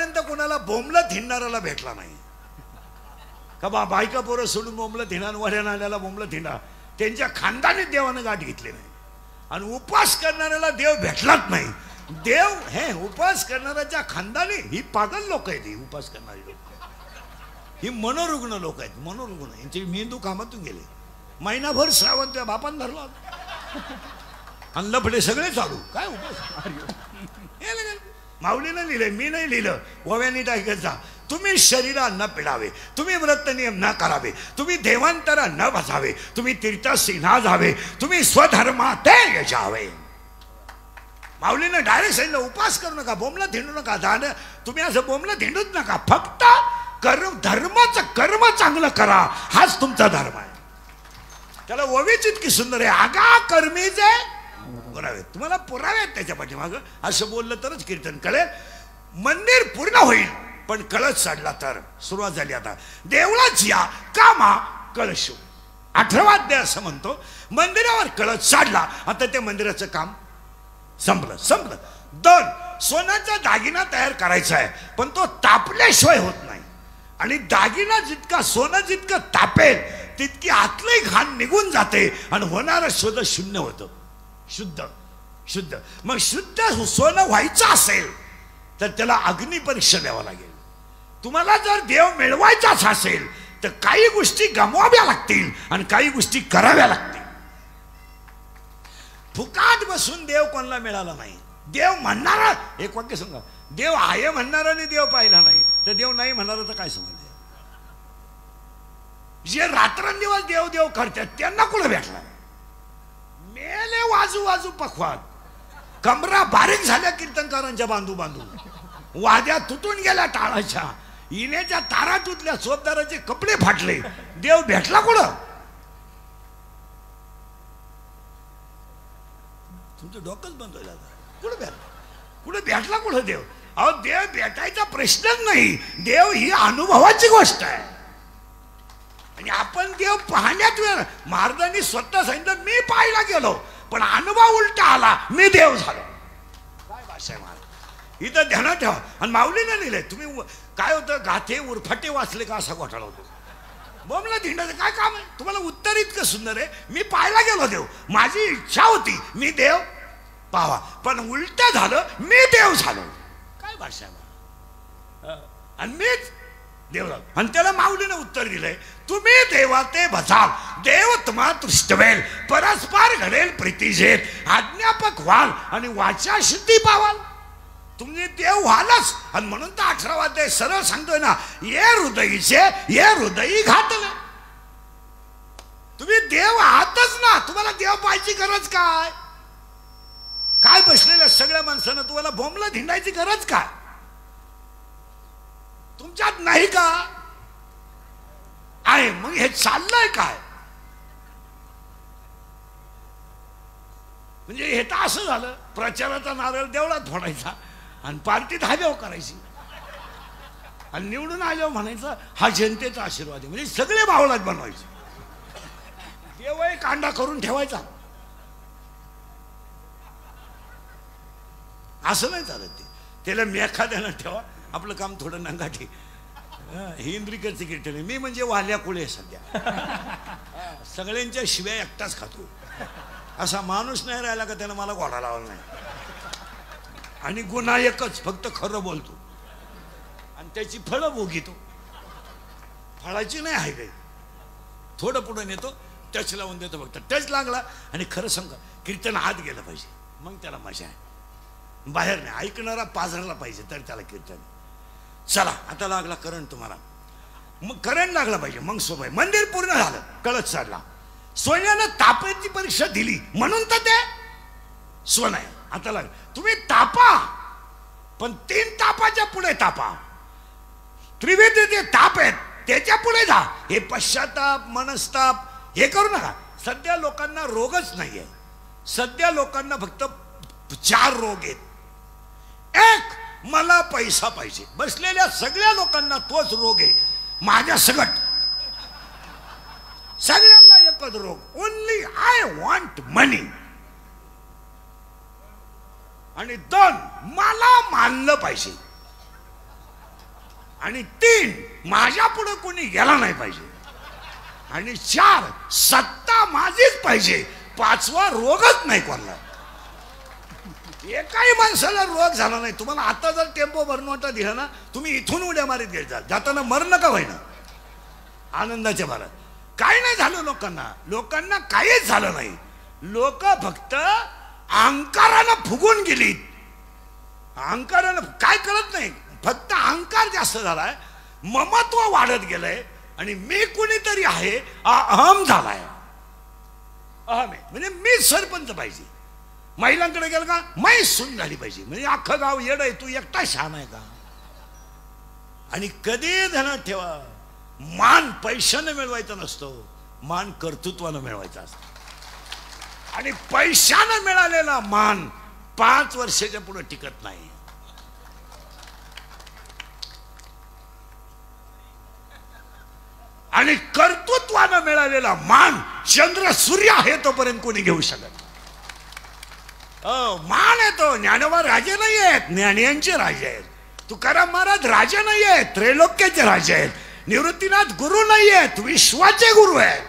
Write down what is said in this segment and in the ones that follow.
आजपर्यंत कोणाला बोंबलत हिंडणाऱ्याला भेटला नाही का बा बायका पोरं सोडून बोंबलत हिंडा वऱ्या नाल्याला बोंबलत हिंडा त्यांच्या खानदानी देवानं गाठ घेतली नाही आणि उपवास करणाऱ्याला देव भेटलाच नाही देव हे उपवास करणाऱ्याच्या खानदानी ही पागल लोक आहेत ही उपवास करणारी लोक ही मनोरुग्ण लोक आहेत मनोरुग्ण यांचे मेंदू कामातून गेले महिनाभर श्रावण त्या बापान धरला आणि लफडे सगळे चालू काय उपवास माऊलीनं लिहिलंय मी नाही लिहिलं ओव्यानी टाकत जा तुम्ही शरीरा न पिडावे तुम्ही व्रत नियम न करावे तुम्ही देवांतरा न बसावे तुम्ही तीर्थासी न जावे तुम्ही स्वधर्मात यशावे माऊलीनं डायरेक्ट सांगितलं उपास करू नका बोंबला धिंडू नका दान तुम्ही असं बोंबला धिंडूच नका फक्त धर्माचं कर्म चांगलं करा हाच तुमचा धर्म आहे त्याला ओवीच इतकी सुंदर आहे आगा कर्मीचे पुरावे तुम्हाला पुरावे आहेत त्याच्या पाठीमागं असं बोललं तरच कीर्तन कळेल मंदिर पूर्ण होईल पण कळस चढला तर सुरुवात झाली आता देवळाच या कामा कळशू 18वा अध्याय असं म्हणतो मंदिरावर कळस चढला आता त्या मंदिराचं काम संपलं 2 सोन्याचा दागिना तयार करायचा आहे पण तो तापल्याशिवाय होत नाही आणि दागिना जितका सोनं जितकं तापेल तितकी आतली घाण निघून जाते आणि होणारं शोध शून्य होतं शुद्ध मग शुद्ध सोनं व्हायचं असेल तर त्याला अग्नी परीक्षा द्यावा लागेल तुम्हाला जर देव मिळवायचाच असेल तर काही गोष्टी गमवाव्या लागतील आणि काही गोष्टी कराव्या लागतील फुकाट बसून देव कोणाला मिळाला नाही देव म्हणणारा एक वाक्य सांगा देव आहे म्हणणाराने देव पाहिला नाही तर देव नाही म्हणणार तर काय समजले जे रात्रंदिवस देव देव करतात त्यांना कुठं भेटला मेले वाजू पखवाद कमरा बारीक झाल्या कीर्तनकारांच्या बांधू वाद्या तुटून गेल्या टाळाच्या इनेच्या तारा तुटल्या चोपदाराचे कपडे फाटले देव भेटला कुठं तुमचं डोकंच बंद होईल कुठं भेटला कुठं देव अहो देव भेटायचा प्रश्नच नाही देव ही अनुभवाची गोष्ट आहे आणि आपण देव पाहण्यात वेळ महाराजांनी स्वतः सांगितलं मी पाहायला गेलो पण अनुभव उलटा आला मी देव झालो काय भाषा आहे महाराज इथं ध्यानात ठेवा आणि माऊलीने लिहिलंय तुम्ही काय होतं गाथे उरफाटे वाचले का असा घोटाळा होतो बोमला धिंडाचं काय काम आहे तुम्हाला उत्तर इतकं सुंदर आहे मी पाहायला गेलो देव माझी इच्छा होती मी देव पाहावा पण उलट झालं मी देव झालो काय भाषा आहे आणि मीच देव आणि त्याला माऊलीने उत्तर दिलंय तुम्ही देवा ते बसाल देव तुम्हा तृष्टवेल परस्पर घडेल प्रीतीजेत आज्ञापक व्हाल आणि वाचा शुद्धी पावाल तुम्ही देव व्हालच आणि म्हणून तर 18वा अध्याय सरळ सांगतोय ना ये हृदयी घातले तुम्ही देव आहातच ना तुम्हाला देव पाहायची गरज काय बसलेल्या सगळ्या माणसांना तुम्हाला बोंबला धिंडायची गरज काय तुमच्यात नाही का आहे मग हे चाललंय काय म्हणजे हे तर असं झालं प्रचाराचा नारळ देवळात फोडायचा आणि पार्टीत हाव्याव करायची आणि निवडून आल्यावर म्हणायचं हा जनतेचा आशीर्वाद आहे म्हणजे सगळे बावळात बनवायचे देवही कांडा करून ठेवायचा असं नाही चालत त्याला मेखाद्यानं ठेवा आपलं काम थोडं नंगाठी ही इंद्रिकरची कीर्तन आहे मी म्हणजे वाल्या कुळे सध्या सगळ्यांच्या शिव्या एकटाच खातो असा माणूस नाही राहिला का त्यानं मला घोडा लावला नाही आणि गुन्हा एकच फक्त खरं बोलतो आणि त्याची फळं भोगितो फळाची नाही आहे काही थोडं पुढे नेतो टच लावून देतो फक्त टच लागला आणि खरं सांगा कीर्तन आत गेलं पाहिजे मग त्याला मजा आहे बाहेर नाही ऐकणारा पाझरला पाहिजे तर त्याला कीर्तन चला आता लागला करंट तुम्हाला मग करंट लागला पाहिजे मग सोबत मंदिर पूर्ण झालं कळस चढला सोन्यानं तापाची परीक्षा दिली म्हणून तर ते सोनं आहे आता लाग तुम्ही तापा पण 3 तापाच्या पुढे तापा त्रिवेदी जे ताप आहेत त्याच्या पुढे जा हे पश्चाताप मनस्ताप हे करू नका सध्या लोकांना रोगच नाहीये सध्या लोकांना फक्त 4 रोग आहेत एक मला पैसा पाहिजे बसलेल्या सगळ्या लोकांना तोच रोग आहे माझ्या सगट सगळ्यांना एकच रोग ओनली आय वॉन्ट मनी आणि 2 मला मानलं पाहिजे आणि 3 माझ्या पुढे कोणी गेला नाही पाहिजे, आणि 4 सत्ता माझीच पाहिजे, 5वा रोगच नाही कोणाला. एकाही माणसाला रोग झाला नाही. तुम्हाला आता जर टेम्पो भरनोटा दिला ना, तुम्ही इथून उड्या मारीत गेल जाल, जाताना मरण का होईना आनंदाच्या भरात. काय नाही झालं लोकांना काहीच झालं नाही. लोक फक्त अहंकारानं फुगून गेली. अहंकारानं काय कळत नाही, फक्त अहंकार जास्त झालाय, ममत्व वाढत गेलंय, आणि मी कुणीतरी आहे अहम झालाय. अहम आहे म्हणजे मी सरपंच पाहिजे. महिलांकडे गेलं का मै सून झाली पाहिजे, म्हणजे अख्खं गाव येड आहे, तू एकटा शहाणा आहे का. आणि कधी ध्यानात ठेवा, मान पैशाने मिळवायचा नसतो, मान कर्तृत्वानं मिळवायचा असतो. आणि पैशानं मिळालेला मान 5 वर्षाच्या पुढे टिकत नाही. आणि कर्तृत्वानं मिळालेला मान चंद्र सूर्य आहे तोपर्यंत कोणी घेऊ शकत. मान येतो. ज्ञानोबा राजे नाही आहेत, ज्ञानियांचे राजे आहेत. तुकाराम महाराज राजे नाही आहेत, त्रैलोक्याचे राजे आहेत. निवृत्तीनाथ गुरु नाही आहेत, विश्वाचे गुरु आहेत.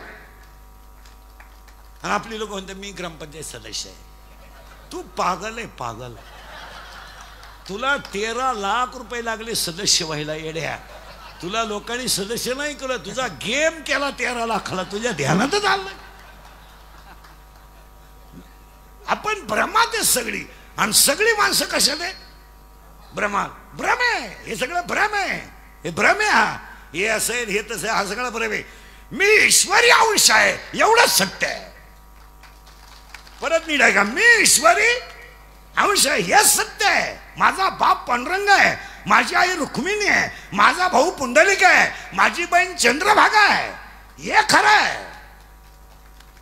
आणि आपली लोक म्हणते मी ग्रामपंचायत सदस्य आहे. तू पागल आहे, पागल. तुला 13 लाख रुपये लागले सदस्य व्हायला येड्या. तुला लोकांनी सदस्य नाही केलं, तुझा गेम केला 13 लाखाला, तुझ्या ध्यानातच आलं. आपण भ्रमात आहे सगळी. आणि सगळी माणसं कशात आहे? भ्रमात. भ्रम आहे हे सगळं, भ्रम आहे हे, भ्रम आहे हा. हे असं आहे हे तसं, हा सगळं भ्रम आहे. मी ईश्वरी अंश आहे एवढंच सत्य आहे. परत नीट आहे का, मी ईश्वरी अंश आहे हे सत्य आहे. माझा बाप पांडुरंग आहे, माझी आई रुक्मिणी आहे, माझा भाऊ पुंडलिक आहे, माझी बहीण चंद्रभागा आहे, हे खरं आहे.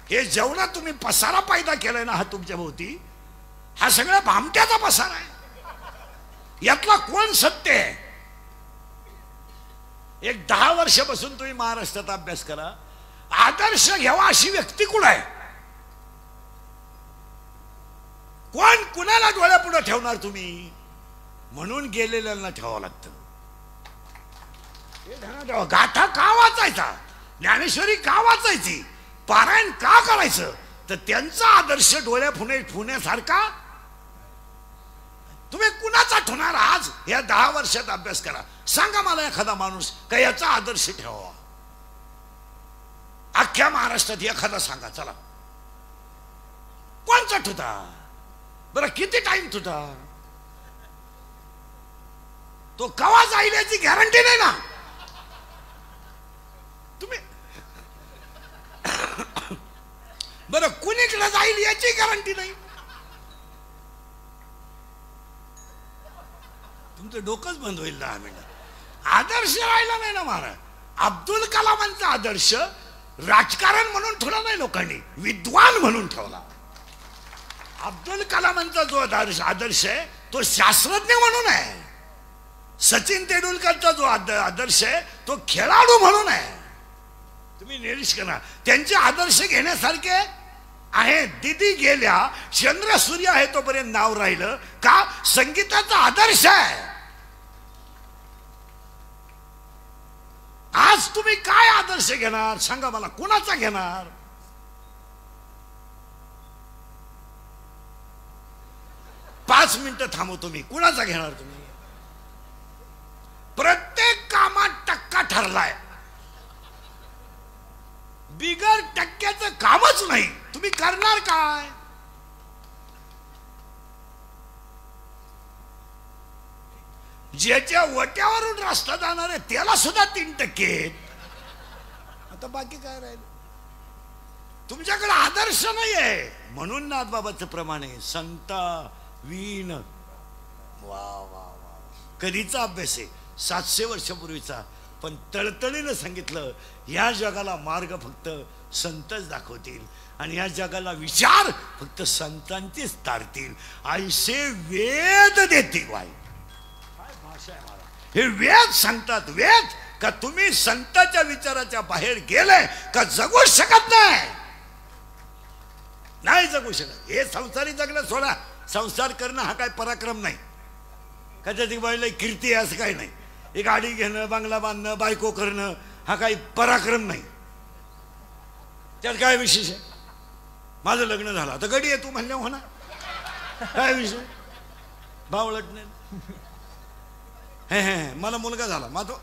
हे जेवढा तुम्ही पसारा पैदा केलाय ना हा तुमच्या भोवती, हा सगळा भामट्याचा पसारा आहे. यातला कोण सत्य आहे? एक 10 वर्षापासून तुम्ही महाराष्ट्रात अभ्यास करा, आदर्श घ्यावा अशी व्यक्ती कुण आहे? कोण कुणाला डोळ्यापुढे ठेवणार तुम्ही? म्हणून गेलेल्यांना ठेवावं लागतं. गाथा का वाचायचा? ज्ञानेश्वरी का वाचायची? पारायण का करायचं? तर त्यांचा आदर्श डोळ्या फुण्यासारखा तुम्ही कुणाचा ठेवणार? आज या 10 वर्षात अभ्यास करा, सांगा मला एखादा माणूस का याचा आदर्श ठेवावा. अख्ख्या महाराष्ट्रात एखादा सांगा चला. कोणचा ठुता? बरं किती टाइम तुझा? तो कवा जाईल याची गॅरंटी नाही ना. तुम्ही बरं कुणीकडे जाईल याची गॅरंटी नाही. तुमचं डोकंच बंद होईल 10 मिनिट. आदर्श राहिला नाही ना महाराज. अब्दुल कलामांचा आदर्श राजकारण म्हणून ठेवला नाही लोकांनी, विद्वान म्हणून ठेवला. अब्दुल कलामांचा जो आदर्श आहे तो शास्त्रज्ञ म्हणून आहे. सचिन तेंडुलकरचा जो आदर्श आहे तो खेळाडू म्हणून आहे. तुम्ही निरीक्ष करा, त्यांचे आदर्श घेण्यासारखे आहेत. दिदी गेल्या, चंद्र सूर्य आहे तोपर्यंत नाव राहिलं का? संगीताचा आदर्श आहे. आज तुम्ही काय आदर्श घेणार सांगा मला? कोणाचा घेणार? पाच मिनिटं थांबवतो मी. कुणाचा घेणार तुम्ही? प्रत्येक कामात टक्का ठरलाय, बिगर टक्क्याचं कामच नाही. तुम्ही करणार काय? ज्याच्या वट्यावरून रस्ता जाणार आहे त्याला सुद्धा 3%. आता बाकी काय राहील? तुमच्याकडे आदर्श नाही आहे. म्हणून नाथबाबाचं प्रमाण आहे, संता वीण. वा वा वा, कधीचा अभ्यास आहे? 700 वर्षापूर्वीचा. पण तळतळीनं सांगितलं, या जगाला मार्ग फक्त संतच दाखवतील आणि या जगाला विचार फक्त संतांचेच तारतील. ऐसे वेद देतील. वाई काय भाषा आहे मला. हे वेद सांगतात. वेद का तुम्ही संतांच्या विचाराच्या बाहेर गेले का जगू शकत नाही. नाही जगू शकत. हे संसारी जगणं सोडा. संसार करणं हा काय पराक्रम नाही, कशाची बाईला कीर्ती आहे असं काही नाही. ही गाडी घेणं, बंगला बांधणं, बायको करणं हा काही पराक्रम नाही. त्यात काय विशेष आहे? माझं लग्न झालं आता गडी आहे तू म्हणल्या होणार, काय विषय? बावळट नाही. हे मला मुलगा झाला माझं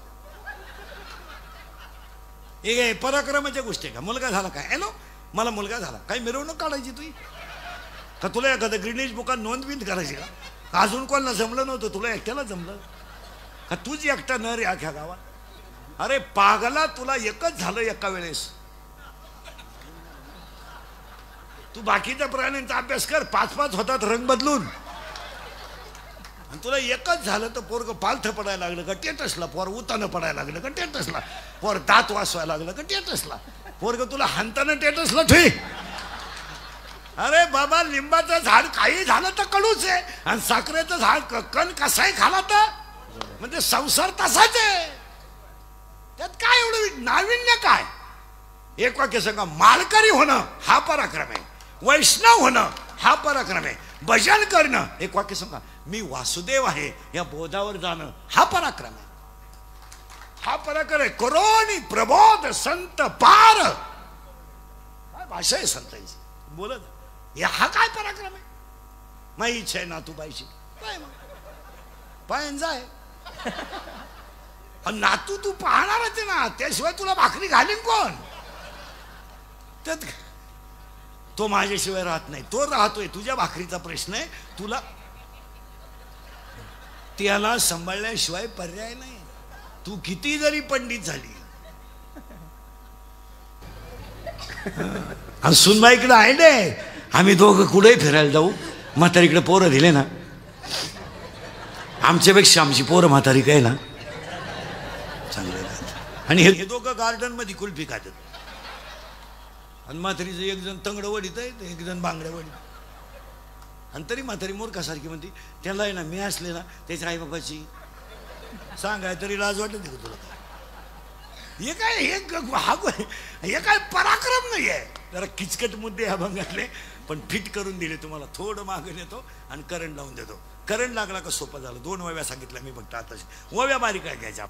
हे काय पराक्रमाच्या गोष्टी आहे का? मुलगा झाला काय हॅलो मला मुलगा झाला, काही मिरवणूक काढायची तुझी का? तुला एखादं ग्रीनिश बुकात नोंद बिंद करायची का? अजून कोणाला जमलं नव्हतं, तुला एकट्याला जमलं का? तूच एकटा न रे अख्या गावात. अरे पागला, तुला एकच झालं एका वेळेस. तू बाकीच्या प्राण्यांचा अभ्यास कर, 5-5 होतात रंग बदलून, आणि तुला एकच झालं तर पोरग पालथं पडायला लागलं का टेटसला, पोर उतानं पडायला लागलं का टेटसला, पोर दात वासवायला लागलं का टेटसला, पोरग तुला हाणताना टेटसला ठेवी. अरे बाबा, लिंबाचं झाड काही झालं तर कडूच आहे, आणि साखरेचं झाड कण कसाही खाला तर म्हणजे संसार तसाच आहे. त्यात काय एवढं नाविन्य काय? एक वाक्य सांगा, माळकरी होणं हा पराक्रम आहे, वैष्णव होणं हा पराक्रम आहे, भजन करणं, एक वाक्य सांगा, मी वासुदेव आहे या बोधावर जाणं हा पराक्रम आहे. हा पराक्रम आहे. करोनी प्रबोध संत पार, काय भाषा आहे संतांची बोलत. हा काय पराक्रम आहे? माझी इच्छा आहे ना तू पाहिजे काय पायन जाय, नातू तू पाहणारच आहे ना, त्याशिवाय तुला भाकरी घालीन कोण? त्यात तो माझ्याशिवाय राहत नाही, तो राहतोय. तुझ्या भाकरीचा प्रश्न आहे, तुला त्याला सांभाळल्याशिवाय पर्याय नाही. तू किती जरी पंडित झाली, सुनबाईकडे आहे ना, आम्ही दोघं कुठेही फिरायला जाऊ, म्हातारीकडे पोरं दिले ना, आमच्यापेक्षा आमची पोरं म्हातारी काय ना चांगले राहतात. आणि हे दोघं गार्डन मध्ये कुल्फी खातात, आणि म्हातारीचं एक जण तंगड वडीत आहे, एक जण बांगड्या वडीत, आणि तरी म्हातारी मूर्खासारखी म्हणते त्याला आहे ना, मी असले ना त्याच्या आईबापाची सांगाय तरी लाज वाटत का तुला? हे काय हे काय पराक्रम नाही आहे. जरा किचकट मुद्दे ह्या भागातले, पण फिट करून दिले तुम्हाला. थोडं मागं येतो आणि करंट लावून देतो. करंट लागला का सोपं झालं. 2 वव्या सांगितल्या मी फक्त, आता वव्या बारीक काय घ्यायच्या.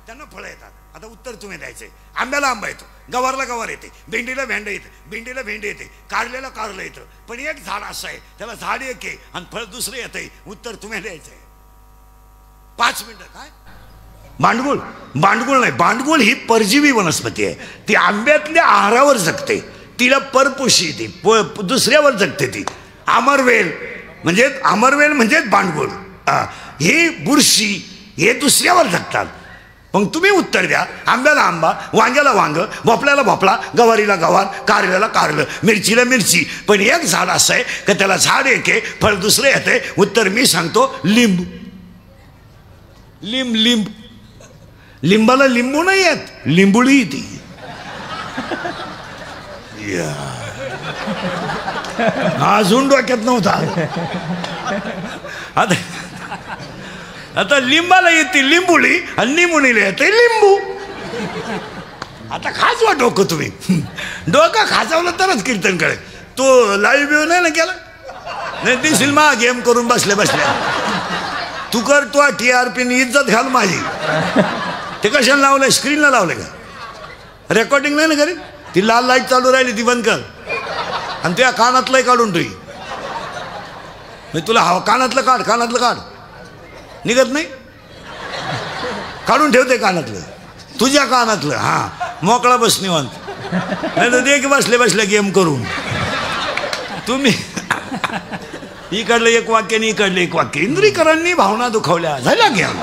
त्यांना फळं येतात. आता उत्तर तुम्ही द्यायचंय. आंब्याला आंबा येतो, गवारला गवार येते, भेंडीला भेंड येते, भेंडीला भेंड येते, कारल्याला कारलं येतं, पण एक झाड असं आहे त्याला झाड एक आहे आणि फळ दुसरं येतंय. उत्तर तुम्ही द्यायचंय. 5 मिनिटं. काय बांडगुळ? बांडगुळ नाही, बांडगुळ ही परजीवी वनस्पती आहे. ती आंब्यातल्या आहारावर जगते, तिला परपोशी ती दुसऱ्यावर जगते. ती अमरवेल म्हणजेच बांडगुळ. ही बुरशी हे दुसऱ्यावर जगतात. मग तुम्ही उत्तर द्या. आंब्याला आंबा, वांग्याला वांग, भोपळ्याला भोपळा, गवारीला गवार, कारल्याला कारलं, मिरचीला मिरची, पण एक झाड असं आहे का त्याला झाड एक आहे, फळ दुसरं येते. उत्तर मी सांगतो, लिंब. लिंब लिंब लिंबाला लिंबू नाही येत, लिंबुळी ती. अजून डोक्यात नव्हता. आता लिंबाला येते लिंबुळी आणि लिंबुणीला येते लिंबू. आता खाजवा डोकं तुम्ही. डोकं खाजवलं तरच कीर्तन कळेल. तो लाईव्ह व्यू नाही ना केला, नाही दिसेल मा गेम करून बसल्या बसल्या. तू कर, तू TRP इज्जत घाल माझी. ते कशाला लावलंय? स्क्रीनला लावलंय का? रेकॉर्डिंग नाही ना करीत? ती लाल लाईट चालू राहिली ती बंद कर, आणि तुझ्या कानातलंही काढून ठेवी. तुला हवा कानातलं काढ, कानातलं काढ. निघत नाही, काढून ठेवते कानातलं, तुझ्या कानातलं. हा मोकळा बस निवांत, नाही तर दे की बसले बसले गेम करून. तुम्ही इकडलं एक वाक्य आणि इकडलं एक वाक्य, इंद्रिकरांनी भावना दुखावल्या, झाल्या गेम.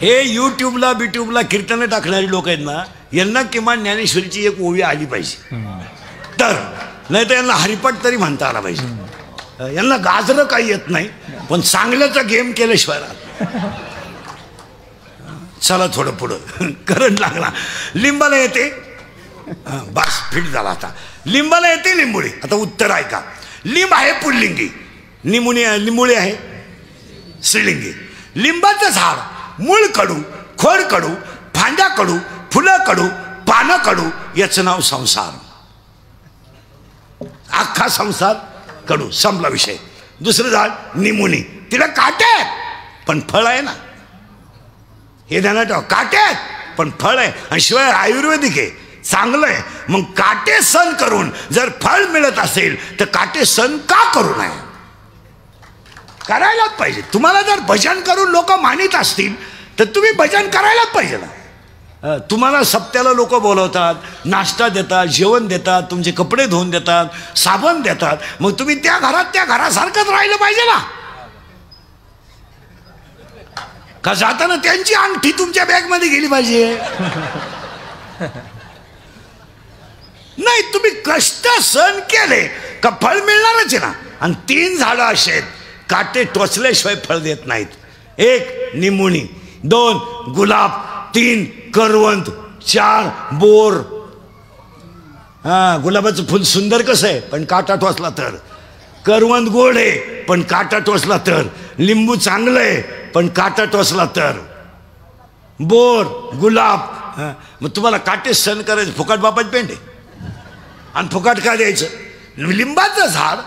हे यूट्यूबला बिट्यूबला कीर्तनं टाकणारी लोक आहेत ना, यांना किमान ज्ञानेश्वरीची एक ओवी आली पाहिजे, तर नाही तर यांना हरिपाठ तरी म्हणता आला पाहिजे. यांना गाजरं काही येत नाही, पण चांगल्याचा गेम केल्याशिवाय राहत. चला थोडं पुढं. करंट लागला. लिंबाला येते, बस फिट झाला. आता लिंबाला येते लिंबुळी. आता उत्तर ऐका. लिंब आहे पुल्लिंगी, लिंबुळी आहे स्त्रीलिंगी. लिंबाचं झाड मूळ कडू, खोड कडू, फांद्या कडू, फुलं कडू, पानं कडू, याचं नाव संसार. अख्खा संसार कडू, संपला विषय. दुसरं झाड निमुनी, तिला काटे आहेत पण फळ आहे ना, हे ध्यानात ठेवा. काटे आहेत पण फळ आहे, आणि शिवाय आयुर्वेदिक आहे, चांगलं आहे. मग काटे सण करून जर फळ मिळत असेल तर काटे सण का करू नये? करायलाच पाहिजे. तुम्हाला जर भजन करून लोक मानित असतील तर तुम्ही भजन करायलाच पाहिजे ना. तुम्हाला सप्त्याला लोक बोलवतात, नाश्ता देतात, जेवण देतात, तुमचे कपडे धुवून देतात, साबण देतात, मग तुम्ही त्या घरासारखंच राहिलं पाहिजे ना. का जाताना त्यांची अंगठी तुमच्या बॅगमध्ये गेली पाहिजे? नाही, तुम्ही कष्ट सहन केले का फळ मिळणारच आहे ना. आणि 3 झाडं असे आहेत काटे टोचल्याशिवाय फळ देत नाहीत. 1 निमुणी, 2 गुलाब, 3 करवंद, 4 बोर. गुलाबाचं फुल सुंदर कसं आहे पण काटा टोचला तर, करवंद गोड आहे पण काटा टोचला तर, लिंबू चांगलं आहे पण काटा टोचला तर, बोर, गुलाब. मग तुम्हाला काटे सहन करायचं, फुकट बापाची पेंड आहे. आणि फुकट का द्यायचं? लिंबाचं झाड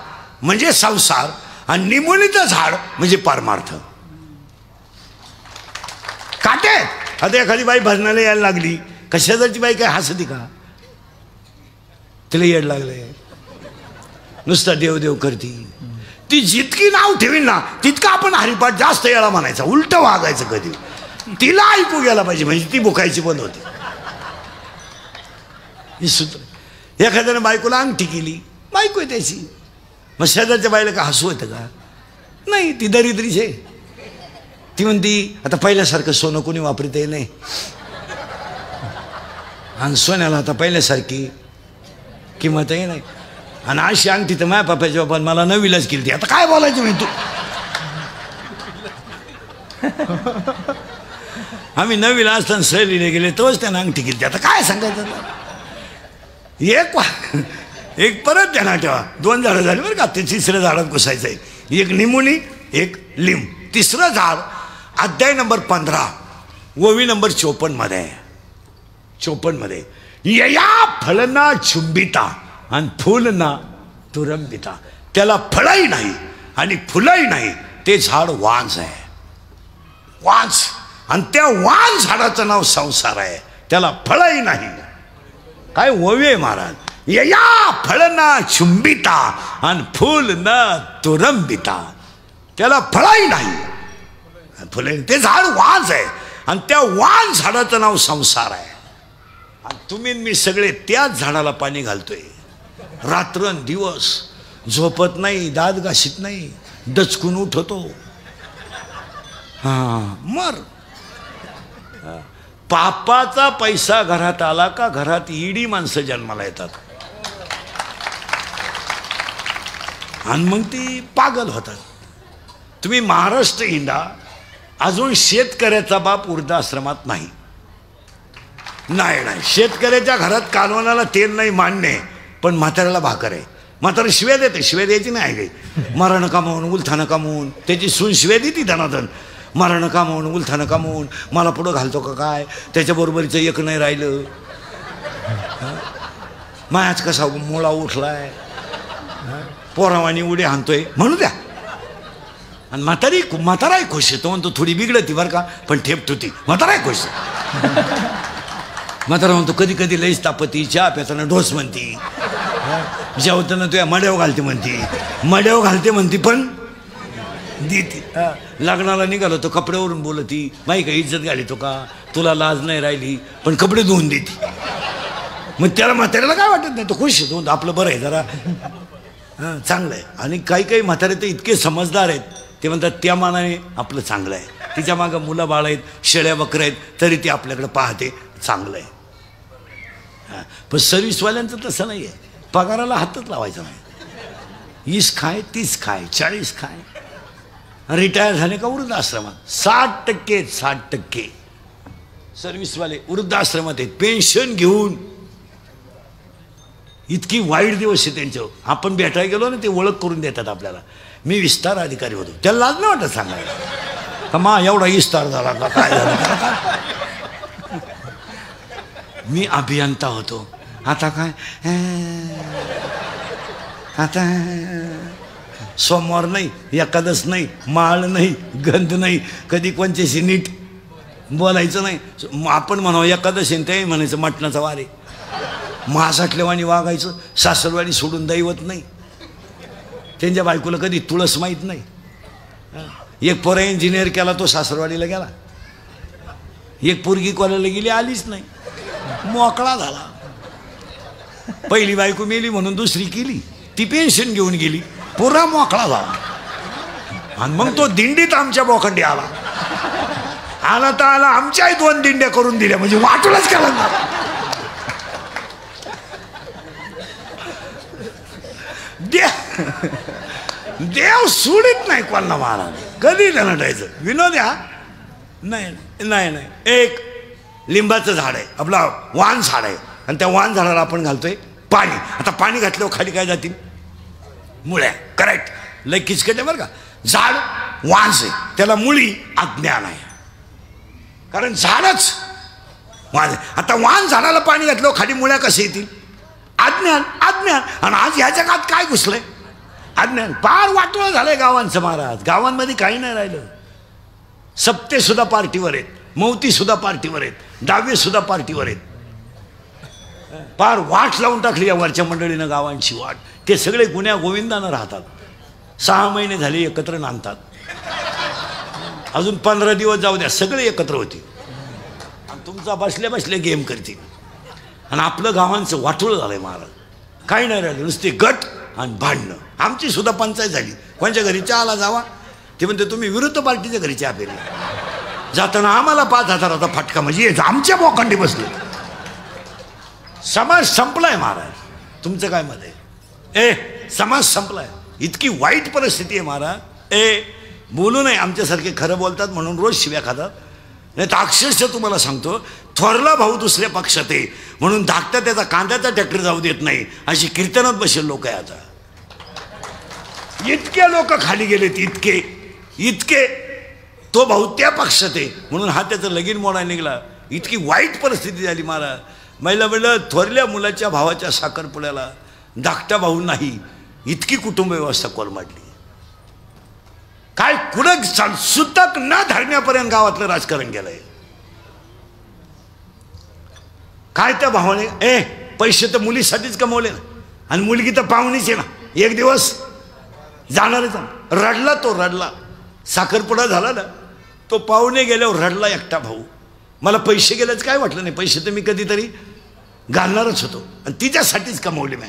म्हणजे संसार आणि निमुळीचं झाड म्हणजे परमार्थ. काटे. आता एखादी बाई भजनाला यायला लागली, कशाची बाई काय हसती का? तिला येड लागले, नुसता देवदेव करती. ती जितकी नाव ठेवील ना तितका आपण हरिपाठ जास्त वेळा म्हणायचा, उलट वागायचं कधी. तिला ऐकू गेला पाहिजे म्हणजे ती भुकायची बंद होती. ही सूत्र. एखाद्याने बायकोला अंगठी केली, बायको आहे त्याची, मग शेजारच्या बाईला का हसू येतं का? नाही, ती दरिद्रीच आहे. ती म्हणती आता पहिल्यासारखं सोनं कोणी वापरत नाही, आणि सोन्याला आता पहिल्यासारखी किंमतही नाही. आणि अशी अंगठी तर माझ्या पप्पाच्या बापान मला नवीलाच केली. आता काय बोलायचं मी? तू आम्ही नवीला असताना सहलीला गेले तोच त्यानं अंगठी केली. आता काय सांगायचं? एक परत ध्यानात ठेवा, 2 झाडं झाली बरं का. ते 3ऱ्या झाडात घुसायचं आहे. 1 निमुनी, 1 लिंब. 3रं झाड अध्याय नंबर 15 ओवी नंबर 54 मध्ये, 54 मध्ये, यया फळना चुंबिता आणि फुल ना तुरंबिता. त्याला फळही नाही आणि फुलही नाही, ते झाड वांज आहे. वांज. आणि त्या वांज झाडाचं नाव संसार आहे. त्याला फळही नाही. काय ओवी आहे महाराज. यया फळना चुंबिता आणि फुल न तुरंबिता. त्याला फळही नाही, फुले. ते झाड वांज आहे आणि त्या वांज झाडाचं नाव संसार आहे. आणि तुम्ही मी सगळे त्याच झाडाला पाणी घालतोय रात्रंदिवस. झोपत नाही, दात घाशीत नाही, डचकून उठतो. मर. पापाचा पैसा घरात आला का घरात ईडी माणसं जन्माला येतात आणि मग ती पागल होतात. तुम्ही महाराष्ट्र हिंडा, अजून शेतकऱ्याचा बाप वृद्धाश्रमात नाही. नाही, शेतकऱ्याच्या घरात कालवणाला तेल नाही मान्य आहे, पण म्हाताऱ्याला भाकर आहे. म्हातारा शिव्या देते, शिव्या द्यायची नाही काही. मरण कामावून उलथानं कामावून त्याची सून शिव्या देते धनाधन. मरण कामावून उलथानं कामावून मला पुढं घालतो का काय? त्याच्याबरोबरीचं एक नाही राहिलं. मायाच कसा मुळा उठलाय, पोरावानी उडी हाणतोय म्हणू द्या. आणि म्हाताराही खुश आहे. तो म्हणतो थोडी बिघडती बरं का, पण ठेप तुती. म्हाताराही खुश. म्हातारा म्हणतो कधी कधी लईच तापती, चहा प्याताना ढोस म्हणती, जेवताना तुझ्या मड्याव घालते म्हणती, मड्याव घालते म्हणती पण देते. लग्नाला निघालो तो कपड्यावरून बोलती, माही का इज्जत घालितो का, तुला लाज नाही राहिली, पण कपडे धुवून देते. मग त्याला म्हाताऱ्याला काय वाटत नाही, तो खुश आहे. तो आपलं बरं आहे जरा, चांगलं आहे. आणि काही म्हातारे तर इतके समजदार आहेत, ते म्हणतात त्या मानाने आपलं चांगलं आहे. तिच्या मागं मुलं बाळ आहेत, शेळ्या बकऱ्या आहेत, तरी ती आपल्याकडे पाहते, चांगलं आहे. पण सर्व्हिसवाल्यांचं तसं नाही आहे. पगाराला हातच लावायचा नाही. 20 खाय, 30 खाय, 40 खाय. रिटायर झाले का वृद्धाश्रमात 60% सर्व्हिसवाले वृद्धाश्रमात आहेत. पेन्शन घेऊन इतकी वाईट दिवस आहे त्यांच्यावर. आपण भेटायला गेलो ना ते ओळख करून देतात आपल्याला. मी विस्तार अधिकारी होतो, त्याला लाज नाही वाटत सांगायला का मा एवढा विस्तार झाला का काय झालं. मी अभियंता होतो, आता काय आता सोमवार नाही, एकादश नाही, माळ नाही, गंध नाही, कधी कोणच्याशी नीट बोलायचं नाही. आपण म्हणावं एकादश ते म्हणायचं मटणाचा वारे, महासाठलेवाणी वागायचं. सासरवाडी सोडून दैवत नाही. त्यांच्या बायकोला कधी तुळस माहीत नाही. एक पोरा इंजिनियर केला तो सासरवाडीला गेला, एक पोरगी कॉलेजला गेली आलीच नाही, मोकळा झाला. पहिली बायको मेली म्हणून दुसरी केली, ती पेन्शन घेऊन गेली, पुरा मोकळा झाला. आणि मग तो दिंडीत आमच्या बोखंडी आला आला तर आला, आमच्याही 2 दिंड्या करून दिल्या, म्हणजे वाटूनच केला ना. देव सोडित नाही कोणाला महाराज, कधी नटायचं. विनोद या नाही नाही नाही. एक लिंबाचं झाड आहे, आपला वाण झाड आहे, आणि त्या वाण झाडाला आपण घालतोय पाणी. आता पाणी घातल्यावर खाली काय जातील? मुळ्या. करेक्ट. लय किचकट आहे बरं का. झाड वांस आहे, त्याला मुळी अज्ञान आहे, कारण झाडच वाण. आता वाण झाडाला पाणी घातल्यावर खाली मुळ्या कसे येतील? अज्ञान. अज्ञान. आणि आज ह्या जगात काय घुसलंय? अज्ञान. फार वाटोळं झालंय गावांचं महाराज. गावांमध्ये काही नाही राहिलं. सप्ते सुद्धा पार्टीवर आहेत, मौती सुद्धा पार्टीवर आहेत, डावे सुद्धा पार्टीवर आहेत. फार वाट लावून टाकली या वरच्या मंडळीनं गावांची वाट. ते सगळे गुन्ह्या गोविंदानं राहतात. 6 महिने झाले एकत्र नांदतात. अजून 15 दिवस जाऊ द्या, सगळे एकत्र होतील आणि तुमचा बसल्या बसल्या गेम करतील. आणि आपलं गावांचं वाटोळं झालंय महाराज. काही नाही राहिलं, नुसते गट आणि भांडणं. आमची सुद्धा पंचायत झाली. कोणच्या घरी चहाला जावा, ते म्हणते तुम्ही विरुद्ध पार्टीच्या घरी चहा पेरली. जाताना आम्हाला 5,000चा फटका, म्हणजे आमच्या बोकांडी बसले. समाज संपलाय महाराज. तुमचं काय मत आहे? समाज संपलाय. इतकी वाईट परिस्थिती आहे महाराज. बोलू नये, आमच्यासारखे खरं बोलतात म्हणून रोज शिव्या खातात. नाही तर अक्षरशः तुम्हाला सांगतो, थोरला भाऊ दुसऱ्या पक्षात आहे म्हणून धाकटा त्याचा कांद्याचा ट्रॅक्टर जाऊ देत नाही, अशी कीर्तनात बसेल लोक आहे आता. इतके लोक खाली गेलेत, इतके इतके. तो भाऊ त्या पक्षात आहे म्हणून हा त्याचं लगीन मोडायला निघाला. इतकी वाईट परिस्थिती झाली महाराज. महिला म्हणलं थोरल्या मुलाच्या भावाच्या साखरपुड्याला धाकटा भाऊ नाही, इतकी कुटुंब व्यवस्था कोलमाडली. काय कुठं सुतक न धरण्यापर्यंत गावातलं राजकारण गेलंय. काय त्या भावाने पैसे तर मुलीसाठीच कमवले ना, आणि मुलगी तर पाहुणीच आहे ना, एक दिवस जाणारच. रडला तो, रडला. साखरपुडा झाला ना, तो पाहुणे गेल्यावर रडला एकटा भाऊ. मला पैसे गेल्याच काय वाटलं नाही, पैसे तर मी कधीतरी घालणारच होतो आणि तिच्यासाठीच कमवले मी.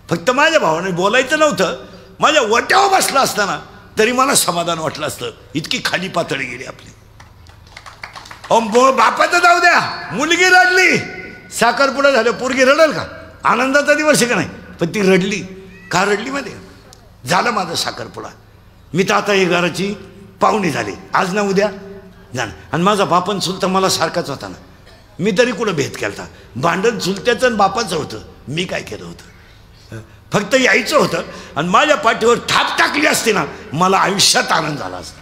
फक्त माझ्या भावाने बोलायचं नव्हतं, माझ्या वट्यावर बसला असताना तरी मला समाधान वाटलं असतं. इतकी खाली पातळी गेली आपली. बापाचं जाऊ द्या, मुलगी रडली, साखरपुडा झालं, पोरगी रडल का? आनंदाचा दिवस आहे का नाही? पण ती रडली. का रडली मध्ये? झालं माझं साखरपुडा, मी तर आता 11ची पाहुणी झाली, आज ना उद्या जाण. आणि माझा बापन चुलता मला सारखाच होता ना, मी तरी कुठं भेद केलता? भांडण चुलत्याचं आणि बापाचं होतं. मी काय केलं होतं? फक्त यायचं होतं आणि माझ्या पाठीवर थाप टाकली असते ना, मला आयुष्यात आनंद झाला असता.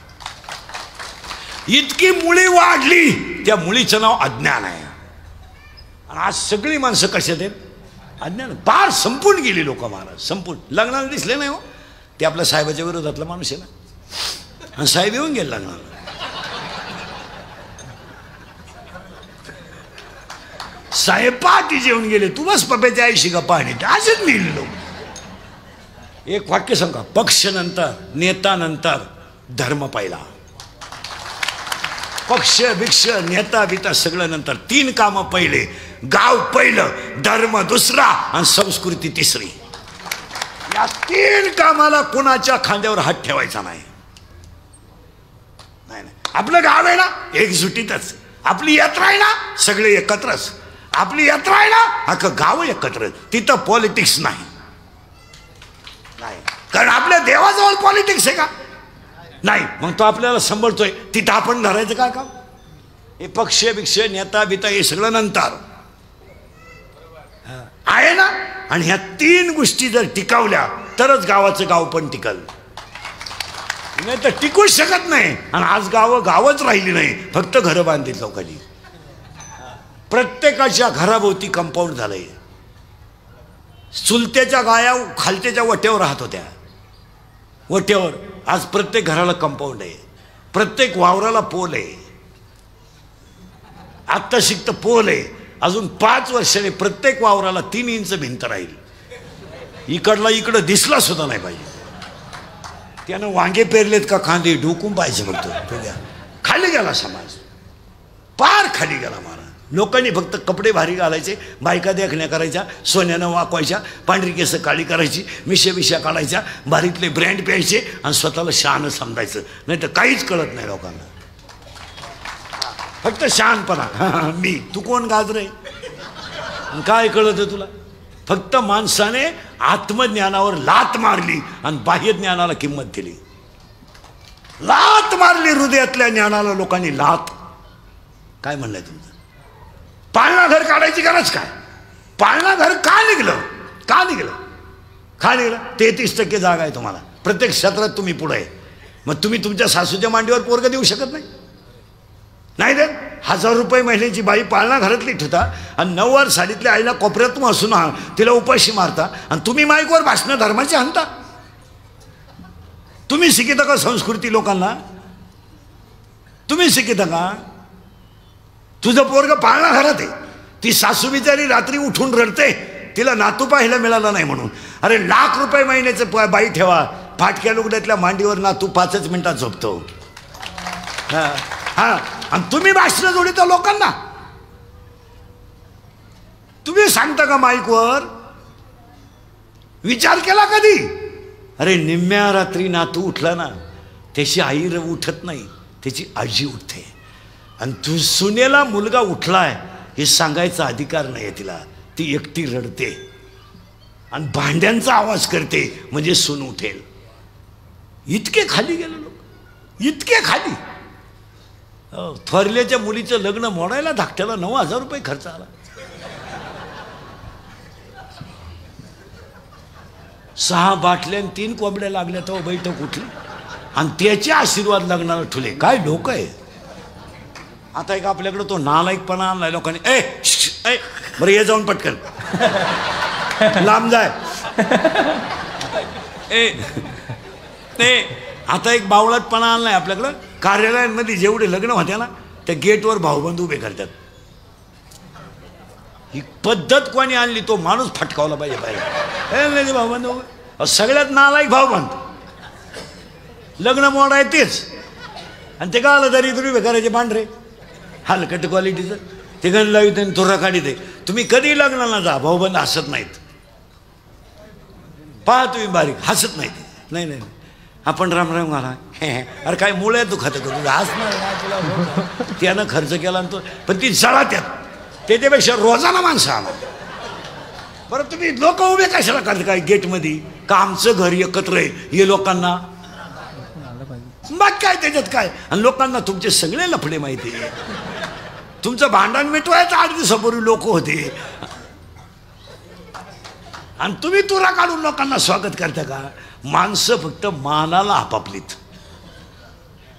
इतकी मुळी वाढली, त्या मुळीचं नाव अज्ञान आहे. आणि आज सगळी माणसं कशात आहेत? अज्ञान. पार संपून गेली लोक महाराज, संपून. लग्नाला दिसले नाही हो, ते आपल्या साहेबाच्या विरोधातला माणूस आहे ना, आणि साहेब येऊन गेले लग्नाला. साहेब पहाटी जेवून गेले, तू बस पप्याच्या आईशी का पाणी, असेच मिळले लोक. एक वाक्य सांगा, पक्ष नंतर, नेता नंतर, धर्म पहिला. पक्ष भिक्ष नेता बिता सगळं नंतर. 3 कामं पहिले. गाव पहिलं, धर्म दुसरा आणि संस्कृती तिसरी. या 3 कामाला कुणाच्या खांद्यावर हात ठेवायचा नाही. नाही नाही, आपलं गाव आहे ना एकजुटीतच, आपली यात्रा आहे ना सगळे एकत्रच, आपली यात्रा आहे ना अख्खं गाव एकत्र. तिथं पॉलिटिक्स नाही. कारण आपल्या देवाजवळ पॉलिटिक्स आहे का? नाही. मग तो आपल्याला सांभाळतोय, तिथं आपण धरायचं काय काम? हे पक्ष भिक्ष नेता बिता हे सगळं नंतर आहे ना. आणि ह्या 3 गोष्टी जर टिकवल्या तरच गावाचं गाव पण टिकल, नाही तर टिकूच शकत नाही. आणि आज गावच राहिली नाही, फक्त घरं बांधलीत लोकांनी. प्रत्येकाच्या घराभोवती कंपाऊंड झालंय. चुलत्याच्या गाया खालत्याच्या वट्यावर राहत होत्या, वट्यावर. आज प्रत्येक घराला कंपाऊंड आहे, प्रत्येक वावराला पोल आहे. आत्ता शिकत पोल आहे, अजून 5 वर्षाने प्रत्येक वावराला 3 इंच भिंत राहील. इकडला इकडं दिसला सुद्धा नाही पाहिजे. त्यानं वांगे पेरलेत का कांदे ढोकून पाहिजे म्हणतो. खाली गेला समाज, पार खाली गेला महाराज. लोकांनी फक्त कपडे भारी घालायचे, बायका देखण्या करायच्या, सोन्यानं वाकवायच्या, पांढरी केस काळी करायची, मिशा काढायच्या, भारीतले ब्रँड प्यायचे आणि स्वतःला शहाणं समजायचं. नाही तर काहीच कळत नाही लोकांना, फक्त शहाणपणा. मी तू कोण गाजर आहे, काय कळत तुला. फक्त माणसाने आत्मज्ञानावर लात मारली आणि बाह्य ज्ञानाला किंमत दिली. लात मारली हृदयातल्या ज्ञानाला लोकांनी. लात काय म्हणलंय तुमचं? पाळणा घर काढायची गरज काय? पाळणा घर का निघलं? का निघलं? 33% जागा आहे तुम्हाला, प्रत्येक क्षेत्रात तुम्ही पुढे आहे. मग तुम्ही तुमच्या सासूच्या मांडीवर पोरगं देऊ शकत नाही? नाही देत. 1000 रुपये महिन्याची बाई पाळणा घरातली ठेवता आणि 9वार साडीतल्या आईला कोपऱ्यातून हसून तिला उपाशी मारता आणि तुम्ही माईकवर भाषणं धर्माची आणता. तुम्ही शिकिता का संस्कृती लोकांना? तुम्ही शिकिता का? तुझं पोरग पाळणा घरात आहे, ती सासू बिचारी रात्री उठून रडते तिला नातू पाहायला मिळाला नाही म्हणून. अरे लाख रुपये महिन्याचं बाई ठेवा, फाटक्या लुगड्यातल्या मांडीवर नातू 5च मिनिटात झोपतो. हा, आणि तुम्ही भाषण जोडीता लोकांना. तुम्ही सांगता का माईकवर? विचार केला कधी? अरे निम्म्या रात्री नातू उठला ना, त्याची आई उठत नाही, त्याची आजी उठते. आणि तू सुनेला मुलगा उठलाय हे सांगायचा अधिकार नाही तिला. ती एकटी रडते आणि भांड्यांचा आवाज करते म्हणजे सून उठेल. इतके खाली गेले लोक, इतके खाली. थोरल्याच्या मुलीचं लग्न मोडायला धाकट्याला 9000 रुपये खर्च आला. 6 बाटल्या 3 कोंबड्या लागल्या तेव्हा बैठक उठली आणि त्याचे आशीर्वाद लग्नाला ठुले. काय लोक आहे. आता एक आपल्याकडे तो नालायकपणा आणलाय लोकांनी. ए बरं ये जाऊन पटकन लांब जाय. ए आता एक बावळटपणा आणलाय आपल्याकडं. कार्यालयांमध्ये जेवढे लग्न होत्या ना त्या गेटवर भाऊबंद उभे करतात. ही पद्धत कोणी आणली? तो माणूस फटकावला पाहिजे बाहेर. भाऊबंद उभे, सगळ्यात नालायक भाऊबंद. लग्न मोड आहे तेच, आणि ते का आलं तरी उभे करायचे पांढरे हलकट क्वालिटीचं. ते गण लावित आणि तुरा काढीत आहे. तुम्ही कधी लग्नाला जा, भाऊबंद हसत नाहीत. पहा तुम्ही बारीक हसत नाहीत. नाही नाही आपण राम राम घाला. अरे काय मुळे दुखत तुझं हसणार तुला. त्यानं खर्च केला तो, पण ती जळा त्यात. त्याच्यापेक्षा रोजाना माणसं आणा. बरं तुम्ही लोक उभे कशाला करता काय गेटमध्ये? का आमचं घर एकत्र आहे हे लोकांना मग काय त्याच्यात काय? आणि लोकांना तुमचे सगळे लफडे माहिती आहे. तुमचं भांडण मिटवायचं 8 दिवसापूर्वी लोक होते आणि तुम्ही तुरा काढून लोकांना स्वागत करता का? माणसं फक्त मानाला आपापलीत.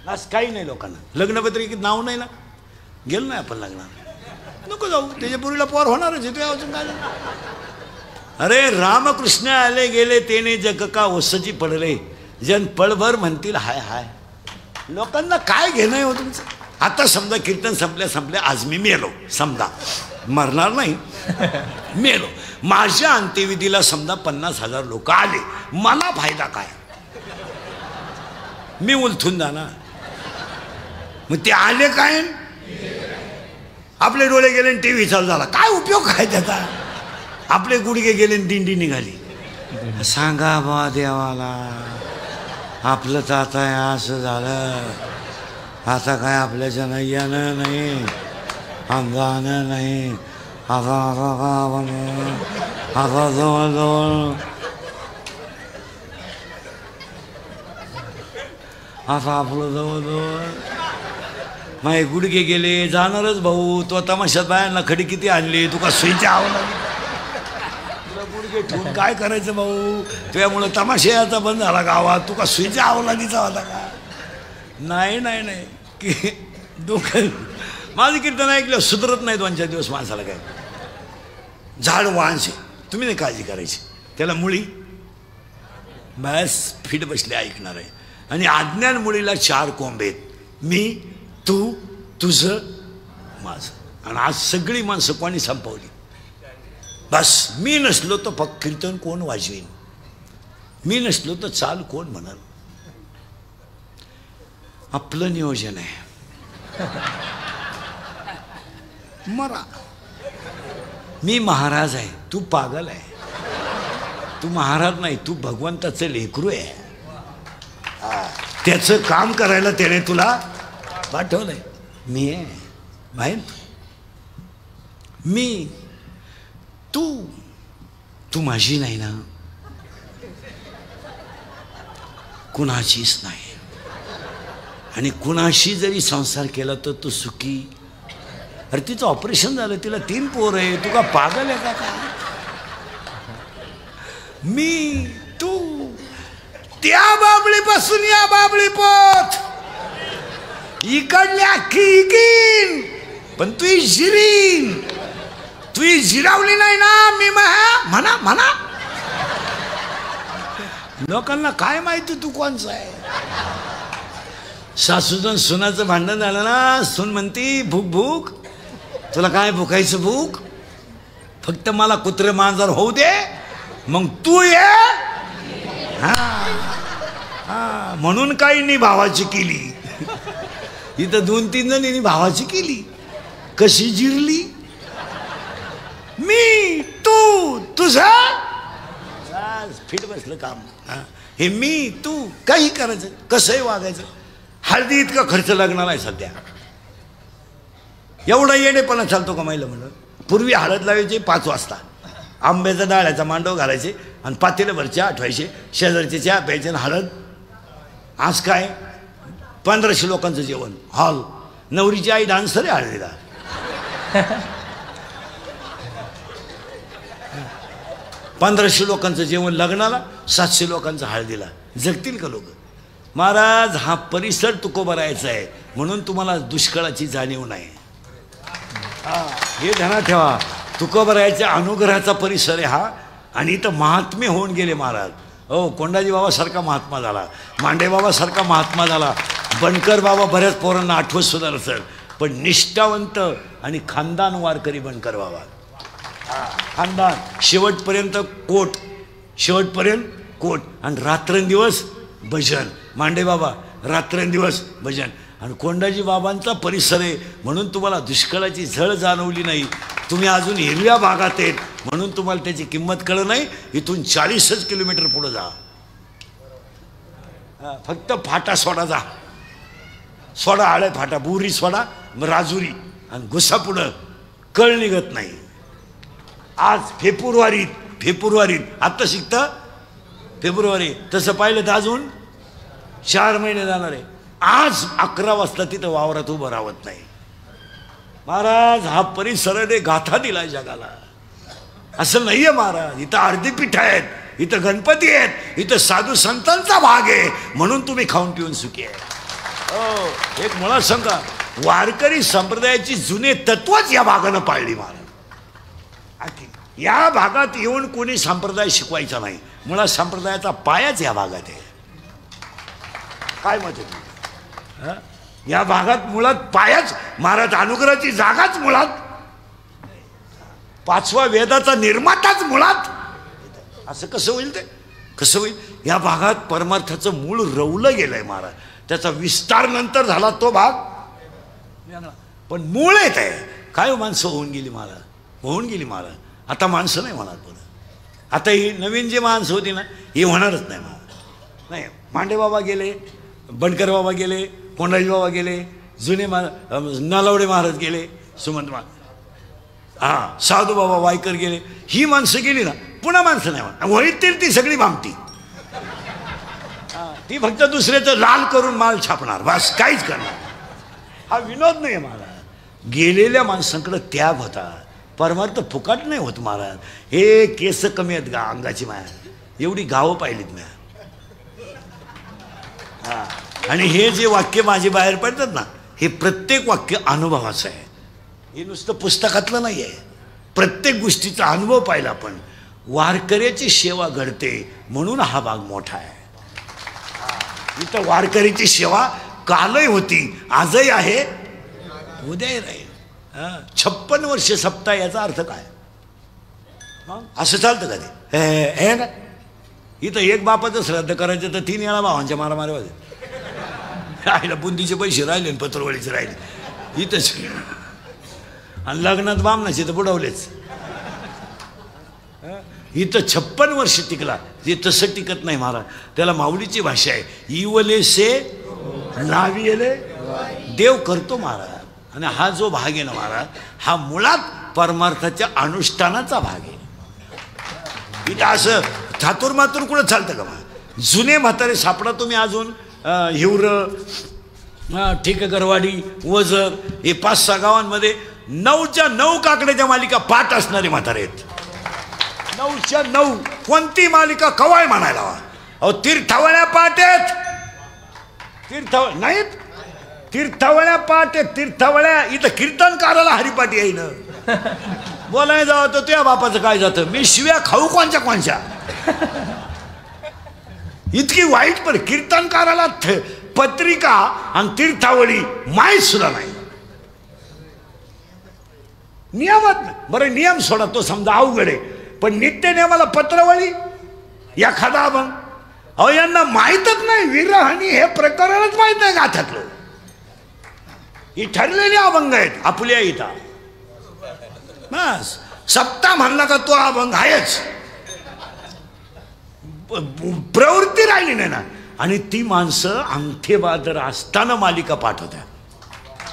आज काही नाही लोकांना. लग्नपत्रिकेत नाव नाही ना, गेलो नाही आपण लग्नाला, नको जाऊ. त्याच्या पूर्वीला पोर होणारच आहे. अजून काय? अरे रामकृष्ण आले गेले तेने जग का ओसची पडले, जन पळभर म्हणतील हाय हाय. लोकांना काय घेणं हो तुमचं? आता समजा कीर्तन संपल्या आज मी मेलो, समजा मरणार नाही, मेलो. माझ्या अंत्यविधीला समजा 50,000 लोक आले, मला फायदा काय? मी उलथून जाणार. मग ते आले काय? आपले डोळे गेले टीव्ही चालू झाला, काय उपयोग काय त्याचा? आपले गुडघे गेले दिंडी निघाली. सांगा बा देवाला, आपलं तर आता असं झालं. आता काय आपल्याच्या नाही यानं नाही, आमदानं नाही. आता जवळजवळ आता आपलं जवळजवळ माझे गुडघे गेले. जाणारच भाऊ. तो तमाशात बायांना खडी किती आणली, तुका सुईच्या आवला गुडघे ठेवून काय करायचं भाऊ? तुझ्यामुळं तमाशयाचा बंद झाला गावात. तू का सुईच्या अवलादीचा होता का? नाही नाही नाही की डोकं माझं कीर्तन ऐकलं सुधरत नाही 2-4 दिवस माणसाला. काय झाड वाहनचे तुम्ही नाही काळजी करायची, त्याला मुळी बस फिट बसले ऐकणार आहे. आणि अज्ञान मुळीला 4 कोंब आहेत, मी, तू, तुझं, माझं. आणि आज सगळी माणसं कोणी संपवली. बस मी नसलो तर फक्त कीर्तन कोण वाजवीन, मी नसलो तर चाल कोण म्हणाल. आपलं नियोजन आहे. मरा मी महाराज आहे, तू पागल आहे. तू महाराज नाही, तू भगवंताचं लेकरू आहे. त्याचं काम करायला त्याने तुला पाठवलंय. मी आहे माहीत, मी, तू माझी नाही ना, कुणाचीच नाही. आणि कुणाशी जरी संसार केला तर तू सुखी. अरे तिचं ऑपरेशन झालं, तिला 3 पोरं आहे, तू का पागल आहे का? मी, तू, त्या बाबळीपासून या बाबळी पोत, इकडल्या खिगीन, पण तू जिरीन. तू जिरावली नाही ना, मी म्हणा म्हणा. लोकांना काय माहिती तू कोणचा आहे. सासूचं सुनाचं भांडण झालं ना, सून म्हणती भूक भूक, तुला काय भुकायचं भूक, फक्त मला कुत्रे मांजर होऊ दे, मग तू ये. हा म्हणून काही भावाची केली. इथं 2-3 जणींनी भावाची केली. कशी जिरली. मी, तू, तुझं फिट बसलं काम. हे मी, तू, काही करायचं, कसंही वागायचं. हळदी इतका खर्च लागणार आहे सध्या. एवढा येणेपणा चालतो का महिला म्हणलं. पूर्वी हळद लावायची 5 वाजता, आंब्याचा डाळ्याचा मांडव घालायचे आणि पातेल्याभर चहा आठवायचे, शेजारचे चहा प्यायचे आणि हळद. आज काय 1500 लोकांचं जेवण हॉल. नवरीची आई डान्सर आहे हळदीला. 1500 लोकांचं जेवण लग्नाला, 700 लोकांचं हळदीला. जगतील का लोक? महाराज हा परिसर तुकोबा राहायचा आहे, म्हणून तुम्हाला दुष्काळाची जाणीव नाही. हे ध्यानात ठेवा. तुकोबा राहायच्या अनुग्रहाचा परिसर आहे हा. आणि इथं महात्मे होऊन गेले महाराज. हो, कोंडाजी बाबासारखा महात्मा झाला, मांडे बाबासारखा महात्मा झाला, बनकर बाबा बऱ्याच पोरांना आठवत सुद्धा नसेल, पण निष्ठावंत आणि खानदान वारकरी बनकर बाबा. खानदान शेवटपर्यंत कोट, शेवटपर्यंत कोट. आणि रात्रंदिवस भजन. मांडे बाबा रात्रंदिवस भजन. आणि कोंडाजी बाबांचा परिसर आहे म्हणून तुम्हाला दुष्काळाची झळ जाणवली नाही. तुम्ही अजून हिरव्या भागात आहेत म्हणून तुम्हाला त्याची किंमत कळलं नाही. इथून 40 किलोमीटर पुढे जा, फक्त फाटा सोडा जा. सोडा आळे फाटा, बुरी सोडा, राजुरी आणि घुसा पुढं, कळ निघत नाही. आज फेब्रुवारीत आत्ता शिकतं फेब्रुवारी, तसं पाहिलं तर अजून 4 महिने जाणार आहे. आज 11 वाजता तिथं वावरात उभं राहत नाही. महाराज हा परिसराने गाथा दिलाय जगाला. असं नाहीये महाराज. इथं अर्धी पीठ आहेत, इथं गणपती आहेत, इथं साधू संतांचा भाग आहे म्हणून तुम्ही खाऊन पिऊन सुखी आहे. हो, एक मुळात सांगा, वारकरी संप्रदायाची जुने तत्वच या भागानं पाळली महाराज. या भागात येऊन कोणी संप्रदाय शिकवायचा नाही. मुळात संप्रदायाचा पायाच या भागात आहे. काय मत आहे? या भागात मुळात पायाच, महाराज अनुग्रहाची जागाच मुळात, 5व्या वेदाचा निर्माताच मुळात. असं कसं होईल? ते कसं होईल? या भागात परमार्थाचं मूळ रवलं गेलंय महाराज. त्याचा विस्तार नंतर झाला तो भाग, पण मूळ येत आहे. काय माणसं होऊन गेली महाराज, होऊन गेली महाराज. आता माणसं नाही होणार पुढं. आता ही नवीन जी माणसं होती ना, ही होणारच नाही महाराज. नाही, मांडे बाबा गेले, बनकर बाबा गेले, कोंडाजी बाबा गेले, जुने नालावडे महाराज गेले, सुमंत महाराज, साधू बाबा वायकर गेले. ही माणसं गेली ना, पुन्हा माणसं नाही होणार. वळीतील ती सगळी भामटी. ती फक्त दुसऱ्याचं लाल करून माल छापणार, बस काहीच करणार. हा विनोद नाही महाराज. गेलेल्या माणसांकडे त्याग होता, परमार्थ फुकाट नाही होत महाराज. हे केस कमी आहेत का अंगाची माया, एवढी गावं पाहिलीत म्या. हा, आणि हे जे वाक्य माझे बाहेर पडतात ना, हे प्रत्येक वाक्य अनुभवाचं आहे. हे नुसतं पुस्तकातलं नाही आहे. प्रत्येक गोष्टीचा अनुभव पाहिला आपण. वारकऱ्याची सेवा घडते म्हणून हा भाग मोठा आहे. इथं वारकरीची सेवा कालही होती, आजही आहे, उद्याही राहील. 56 वर्ष सप्ताह याचा अर्थ काय? असं चालतं का ते? हे ना, इथं एक बापाचं श्राद्ध करायचं तर 3 वेळा भावांच्या मारामारी वाजत. आईला बुंदीचे पैसे राहिले आणि पत्रवळीचे राहिले इथंच. आणि लग्नात बामणाचे तर बुडवलेच. इथं 56 वर्ष टिकला. ते तसं टिकत नाही महाराज. त्याला माऊलीची भाषा आहे, इवले से लाविले देव करतो महाराज. आणि हा जो भाग आहे ना महाराज, हा मुळात परमार्थाच्या अनुष्ठानाचा भाग आहे. इथं असं थातूर मातूर कुठं चालतं का मग? जुने म्हातारे सापडा तुम्ही अजून. हिवर, ठेकेकरवाडी, वजर, हे 5-6 गावांमध्ये 9च्या 9 काकड्याच्या मालिका पाठ असणारे म्हातारे आहेत. 9च्या 9 कोणती मालिका कवाय म्हणायला हवा. अहो तीर्थावळ्या पाठ आहेत, तीर्थावळ नाहीत, तीर्थावळ्या पाठ आहेत. तीर्थावळ्या इथं कीर्तनकाराला हरिपाठ येईन. बोलाय जावं तर तुझ्या बापाचं काय जातं, मी शिव्या खाऊ कोणच्या कोणच्या. इतकी वाईट. पण कीर्तनकाराला पत्रिका आणि तीर्थावळी माहीत सुद्धा नाही. नियमात बरं, नियम सोडा तो समजा अवघड आहे, पण नित्य नियमाला पत्रवळी एखादा अभंग. अहो यांना माहीतच नाही. विरहानी हे प्रकरणच माहीत नाही गाथ्यातलं. ही ठरलेली अभंग आहेत आपल्या इथं. बस सप्ताह म्हणला का तो अभंग आहेच. प्रवृत्ती राहिली नाही ना. आणि ती माणसं अंगठेबादर असताना मालिका पाठवत्या.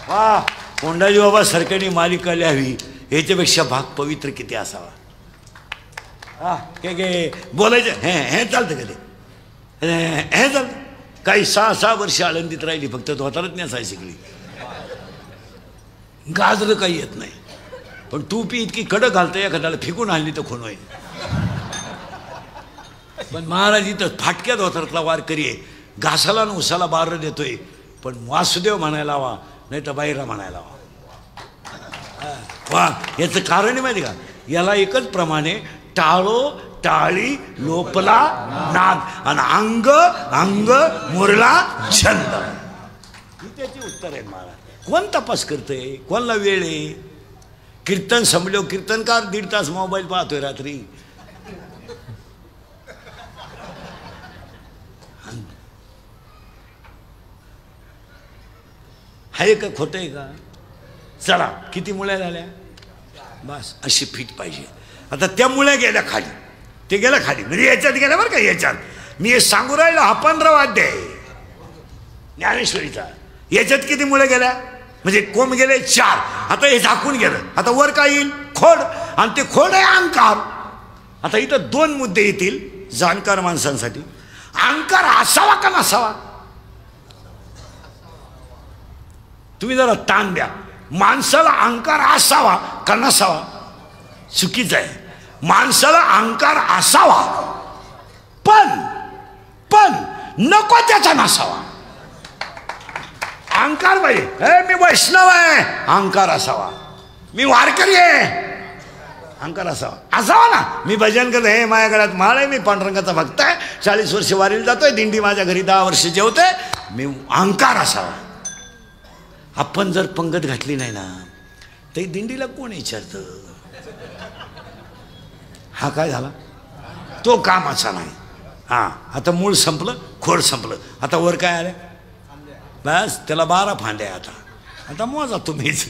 वा, कोंडाजी बाबा सरकारने मालिका लिहावी याच्यापेक्षा भाग पवित्र किती असावा. हा के बोलायचं हे चालतं का ते? हे चालतं. काही 6 वर्ष आळंदीत राहिली, फक्त धोतारच नेसाय शिकली. गाजरं काही येत नाही, पण टोपी इतकी कडक घालतं एखाद्याला फेकून आणली तर खून होईल. पण महाराज इथं फाटक्या धोतारातला वारकरी आहे. घासाला आणि उसाला बार देतोय, पण वासुदेव म्हणायला हवा, नाही तर बाईरा म्हणायला हवा. वा, याचं कारण आहे माहिती का? याला एकच प्रमाणे टाळो टाळी लोपला नाद आणि अंग अंग मुरला छंद. ही त्याची उत्तर आहे महाराज. कोण तपास करतंय? कोणाला वेळ आहे? कीर्तन संपलो, कीर्तनकार 1.5 तास मोबाईल पाहतोय रात्री. आहे का? खोटं आहे का? चला, किती मुळ्या झाल्या? बस अशी फिट पाहिजे. आता त्या मुळ्या गेल्या खाली, ते गेल्या खाली, म्हणजे याच्यात गेल्या बरं का. याच्यात मी हे सांगू राहिलो, हा 15वा अध्याय ज्ञानेश्वरीचा. याच्यात किती मुळे गेल्या? म्हणजे कोंब गेले 4. आता हे झाकून गेलं. आता वर काय येईल? खोड. आणि ते खोड आहे अहंकार. आता इथं 2 मुद्दे येतील जाणकार माणसांसाठी. अहंकार असावा का नसावा? तुम्ही जरा ताण द्या. माणसाला अहंकार असावा का नसावा? चुकीचं आहे. माणसाला अहंकार असावा, पण नको त्याचा नसावा. अहंकार पाहिजे. मी वैष्णव आहे, अहंकार असावा. मी वारकरी आहे, अहंकार असावा ना. मी भजन करतो, हे माझ्या गळ्यात माळ आहे, मी पांडुरंगाचा भक्त आहे, 40 वर्ष वारीला जातोय, दिंडी माझ्या घरी 10 वर्ष जेवतोय, मी अहंकार असावा. आपण जर पंगत घातली नाही ना, तर दिंडीला कोण विचारतं हा काय झाला? तो कामाचा नाही. हां, आता मूळ संपलं, खोड संपलं. आता वर काय आलं? बस त्याला 12 फांद्या. आता मोजा तुम्हीच.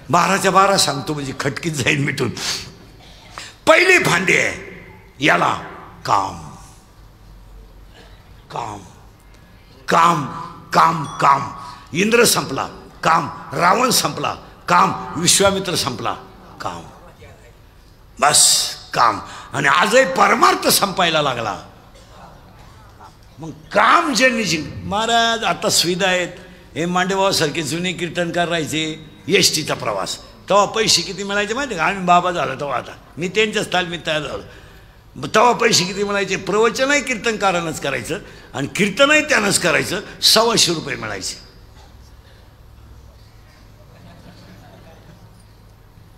12च्या 12 सांगतो म्हणजे खटकीत जाईल मिटून. पहिली फांदी आहे याला काम काम काम काम काम. इंद्र संपला, काम. रावण संपला, काम. विश्वामित्र संपला, काम. बस काम. आणि आजही परमार्थ संपायला लागला. मग काम जे निजी महाराज आता सुविधा आहेत. हे मांडेबाबासारखे जुने कीर्तनकार राहायचे, एसटीचा प्रवास तेव्हा पैसे किती मिळायचे माहिती का? आम्ही बाबा झालो तेव्हा, आता मी त्यांच्याच तालमीत तयार झालो. तेव्हा पैसे किती मिळायचे? प्रवचनही कीर्तनकारानंच करायचं आणि कीर्तनही त्यानंच करायचं. 125 रुपये मिळायचे.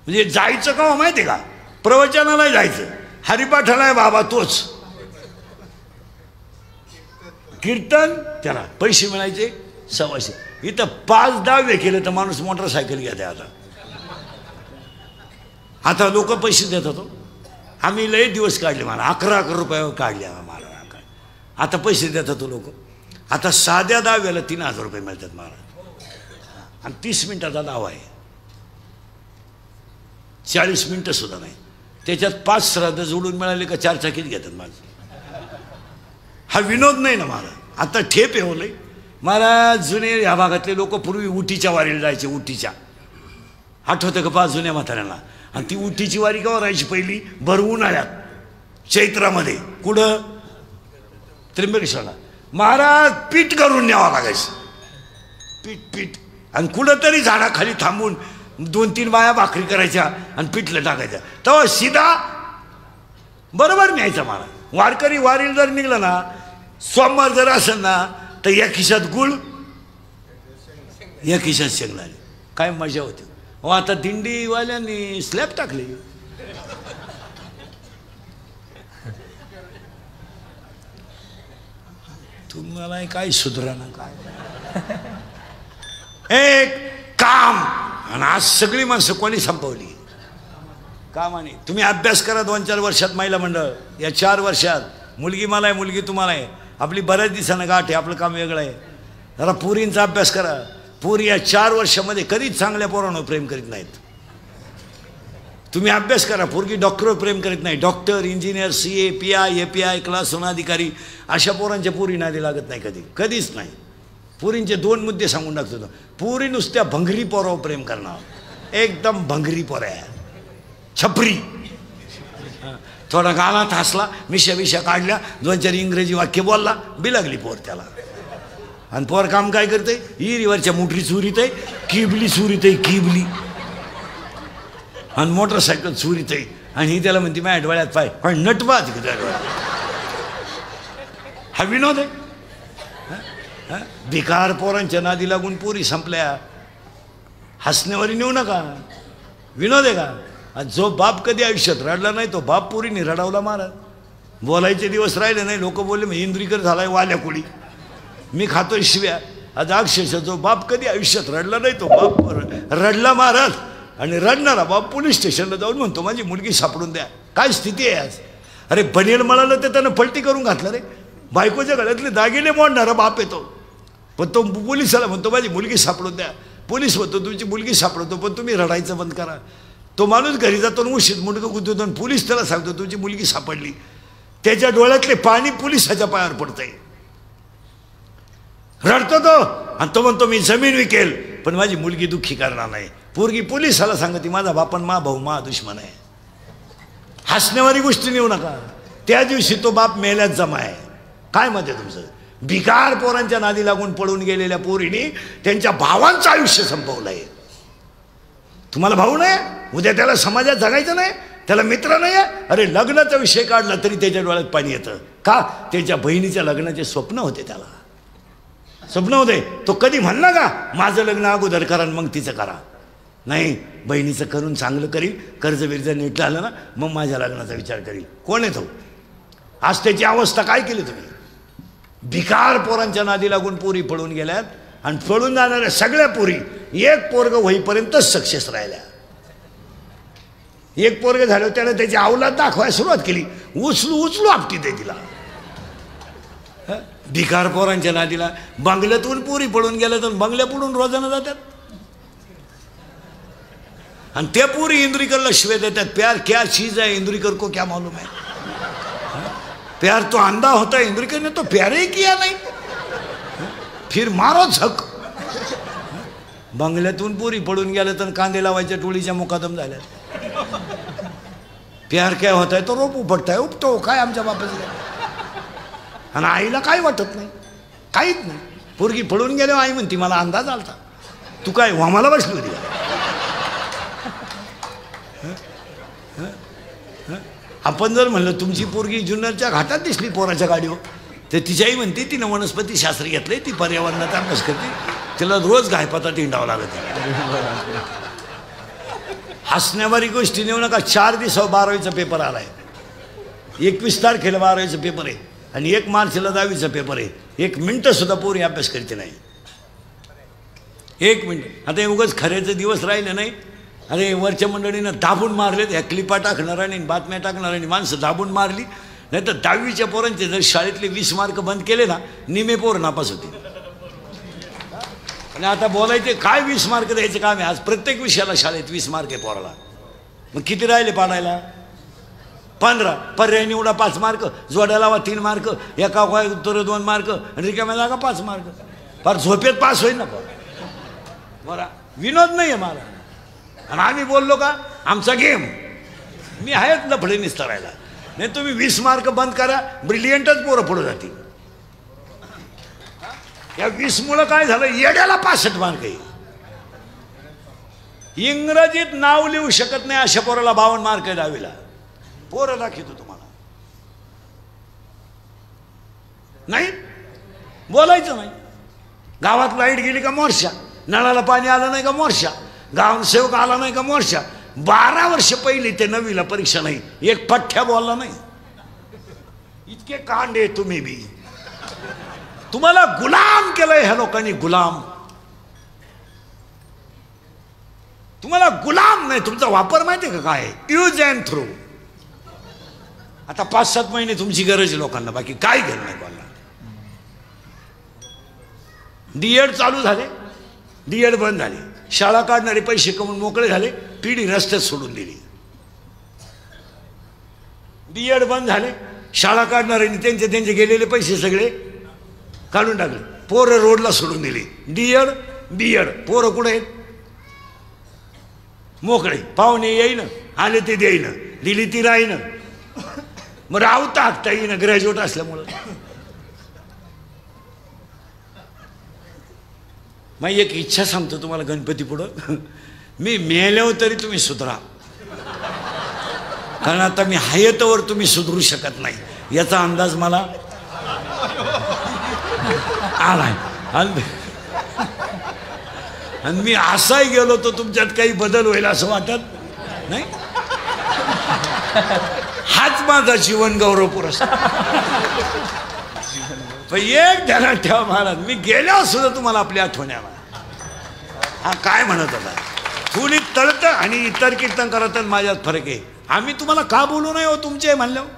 म्हणजे जायचं का माहिती का? प्रवचनाला जायचं, हरिपाठाला बाबा तोच, कीर्तन त्याला पैसे मिळायचे 125. इथं 5-10 केलं तर माणूस मोटरसायकल घेते. आता लोक पैसे देतात. आम्ही लय दिवस काढले, मला 11 रुपये काढले मला. आता पैसे देतात लोक. आता साध्या 10 3000 रुपये मिळतात मला. आणि 30 मिनिटाचा दावा आहे, 40 मिनिटं सुद्धा नाही. त्याच्यात 5 श्राद्ध जोडून मिळाले का 4 चाकीत घेतात माझं. हा विनोद नाही ना मला. आता ठेप येवलंय मला. जुने ह्या भागातले लोक पूर्वी उटीच्या वारीला जायचे. उटीच्या आठवतं का? 5 जुन्या म्हाताऱ्यांना. आणि ती उटीची वारी केव्हा राहायची? पहिली भर उन्हाळ्यात, चैत्रामध्ये. कुठं? त्र्यंबकेश्वरला. महाराज पीठ करून न्यावं लागायचं. पीठ. आणि कुठंतरी झाडाखाली थांबून 2-3 बाया भाकरी करायच्या आणि पिठलं टाकायचं. तेव्हा सीधा बरोबर न्यायचा मला. वारकरी वारीला जर निघलं ना, सोमवार जर असेल ना, तर या खिशात गुळ, या खिशात शेंगदाणे. काय मजा होती. आता दिंडीवाल्यांनी स्लॅब टाकली. तुम्हाला काय सुधरा ना काय. एक काम. आणि आज सगळी माणसं कोणी संपवली कामाने. तुम्ही अभ्यास करा 2-4 वर्षात. महिला मंडळ या 4 वर्षात. मुलगी मला आहे, मुलगी तुम्हाला आहे. आपली बऱ्याच दिवसानं गाठ आहे, आपलं काम वेगळं आहे. जरा पोरींचा अभ्यास करा. पोरी या 4 वर्षामध्ये कधीच चांगल्या पोरांवर प्रेम करीत नाहीत. तुम्ही अभ्यास करा. पोरगी डॉक्टरवर प्रेम करीत नाही. Doctor, engineer, CA, PI, API, class अधिकारी अशा पोरांच्या पोरी नादी लागत नाही कधी, कधीच नाही. पोरींचे 2 मुद्दे सांगून टाकतो. पोरी नुसत्या भंगरी पोरावर प्रेम करणार. एकदम भंगरी पोऱ्या, छपरी. थोडा गालात हसला, मिशा काढल्या, 2-4 इंग्रजी वाक्य बोलला, बिलागली पोर त्याला. आणि पोर काम काय करते? इरीवरच्या मोटरी चोरीत आहे, किबली चोरीत आहे, किबली. आणि मोटरसायकल चोरीत आहे. आणि ही त्याला म्हणते माझ्या डोळ्यात पाय. पण नटबाज. हा विनोद आहे. भिकार पोरांच्या नादी लागून पोरी संपल्या. हसण्यावरी नेऊ नका. विनोद आहे का? जो बाप कधी आयुष्यात रडला नाही तो बाप पोरीने रडावला महाराज. बोलायचे दिवस राहिले नाही. लोक बोलले मग इंद्रिकर झालाय वाल्या कुडी. मी खातोय शिव्या. आज अक्षरशः जो बाप कधी आयुष्यात रडला नाही तो बाप रडला महाराज. आणि रडणारा बाप पोलीस स्टेशनला जाऊन म्हणतो माझी मुलगी सापडून द्या. काय स्थिती आहे आज. अरे बनेल म्हणालं तर त्यानं पलटी करून घातलं रे. बायकोच्या गळ्यातले दागिने मोडणारा बाप येतो, पण तो पोलिसाला म्हणतो माझी मुलगी सापडून द्या. पोलीस म्हणतो तुमची मुलगी सापडवतो, पण तुम्ही रडायचं बंद करा. तो माणूस घरी जातो उशीत मुंडकं गुंतवतो आणि पोलीस त्याला सांगतो तुमची मुलगी सापडली. त्याच्या डोळ्यातले पाणी पोलिसाच्या पायावर पडतंय. रडतो तो आणि तो म्हणतो मी जमीन विकेल पण माझी मुलगी दुःखी करणार नाही. पोरगी पोलिसाला सांगते माझा बापन मा भाऊ मा दुश्मन आहे. हसण्यावारी गोष्टी नेऊ नका. त्या दिवशी तो बाप मेल्यात जमा आहे. काय मत आहे तुमचं? भिकार पोरांच्या नादी लागून पळून गेलेल्या पोरीने त्यांच्या भावांचं आयुष्य संपवलंय. तुम्हाला भाऊ नाही, उद्या त्याला समाजात जगायचं नाही, त्याला मित्र नाही आहे. अरे लग्नाचा विषय काढला तरी त्याच्या डोळ्यात पाणी येतं. का? त्याच्या बहिणीच्या लग्नाचे स्वप्न होते. त्याला स्वप्न होते. तो कधी म्हणला का माझं लग्न अगोदर करा मग तिचं करा? नाही, बहिणीचं करून चांगलं करील, कर्ज बिर्ज नीट आलं ना मग माझ्या लग्नाचा विचार करील. कोण आहे तो? आज त्याची अवस्था काय केली तुम्ही? भिकार पोरांच्या नादी लागून पोरी पळून गेल्यात आणि पळून जाणाऱ्या सगळ्या पोरी एक पोरग होईपर्यंतच सक्सेस राहिल्या. एक पोरग झालं त्याने त्याची अवलाद दाखवायला सुरुवात केली. उचलू उचलू आपटी दे तिला. भिकार पोरांच्या नादीला बंगल्यातून पोरी पळून गेल्या तर बंगल्या पडून रोजानं जातात. आणि त्या पोरी इंद्रिकरला शिव्या देतात. प्यार क्या चीज है इंद्रिकर को क्या मालूम है. प्यार तो अंधा होता है, इंद्रिकर ने तो प्यार ही किया नहीं, फिर मारो झक. बंगल्यातून पोरी पळून गेल्या तर कांदे लावायच्या टोळीच्या मुकादम झाल्या. प्यार क्या होता है तो रोप उपटताय उपतो काय आमच्या बापाचं. आणि आईला काय वाटत नाही, काहीच नाही. पोरगी पळून गेल्यावर आई म्हणती मला अंदाज आलता. तू काय वामाला बसली होती? आपण जर म्हणलं तुमची पोरगी जुन्नरच्या घाटात दिसली पोराच्या गाडीवर, तर तिच्याही म्हणते तिनं वनस्पती शास्त्र घेतलंय, ती पर्यावरणाचा अभ्यास करते, तिला रोज गायपाता तिंडावं लागत. हसण्यावारी गोष्टी नेऊ नका. 4 दिवसावर 12वीचा पेपर आलाय, 21 तारखेला 12वीचा पेपर आहे आणि 1 मार्चला 10वीचा पेपर आहे. 1 मिनिट सुद्धा पोरी अभ्यास करते नाही. 1 मिनिट. आता हे उगाच खऱ्याचे दिवस राहिले नाही. अरे वरच्या मंडळीनं दाबून मारलेत, ह्या क्लिपा टाकणाऱ्याने बातम्या टाकणाऱ्याने माणसं दाबून मारली. नाही तर 10वीच्या पोरांचे जर शाळेतले 20 मार्क बंद केले ना, निमे पोर नापास होते. आणि आता बोलायचे काय 20 मार्क द्यायचे काम आहे. आज प्रत्येक विषयाला शाळेत 20 मार्क आहे पोराला. मग किती राहिले पाडायला? 15. पर्याय निवडा 5 मार्क, जोड्या लावा 3 मार्क, एका उत्तर 2 मार्क, आणि रिकाम्या जागा 5 मार्क. फार झोपेत पास होईल ना बरं. विनोद नाही आहे मला. आणि आम्ही बोललो का आमचा गेम, मी आहेत लफडे निस्तरायला. नाही तुम्ही 20 मार्क बंद करा, ब्रिलियंटच पोरं पुढं जातील. या 20 मुळे काय झालं, येड्याला 65 मार्क आहे. इंग्रजीत नाव लिहू शकत नाही अशा पोराला 52 मार्क आहे 10वीला. पोरं दाखवतो तुम्हाला. नाही बोलायचं नाही. गावात लाईट गेली का मोर्चा, नळाला पाणी आलं नाही का मोर्चा, ग्रामसेवक आला नाही का मोर्चा. 12 वर्ष पहिली ते 9वीला परीक्षा नाही, एक पठ्ठ्या बोलला नाही. इतके कांडे तुम्ही बी. तुम्हाला गुलाम केलंय ह्या लोकांनी, गुलाम. तुम्हाला गुलाम नाही. तुमचा वापर माहिती का काय, यूज अँड थ्रो. आता 5-7 महिने तुमची गरज आहे लोकांना, बाकी काय घेणं नाही बोलला. डीएड चालू झाले, डीएड बंद झाले. शाळा काढणारे पैसे कमवून मोकळे झाले, पिढी रस्त्यात सोडून दिली. डीएड बंद झाले, शाळा काढणाऱ्यांनी त्यांचे गेलेले पैसे सगळे काढून टाकले, पोरं रोडला सोडून दिली. डीएड बीएड पोरं कुठे आहेत? मोकळे. पाहुणे येईन, आले ते देईन, दिली ती राहीन. मग रावता हाकता येईन ग्रॅज्युएट असल्यामुळं. मग एक इच्छा सांगतो तुम्हाला गणपती पुढं, मी मेल्यावर तरी तुम्ही सुधरा. कारण आता मी हयतवर तुम्ही सुधरू शकत नाही याचा अंदाज मला आलाय. आणि मी असाही गेलो तर तुमच्यात काही बदल होईल असं वाटत नाही. हाच माझा जीवन गौरव पुरस्कार. पण एक ध्यानात ठेवा महाराज, मी गेल्यावर सुद्धा तुम्हाला आपली आठवण यावा. हा काय म्हणत होता, थोडी तळत आणि इतर कीर्तन करत माझ्यात फरक आहे. आम्ही तुम्हाला का बोलू नाही हो, तुमचे म्हणल्यावर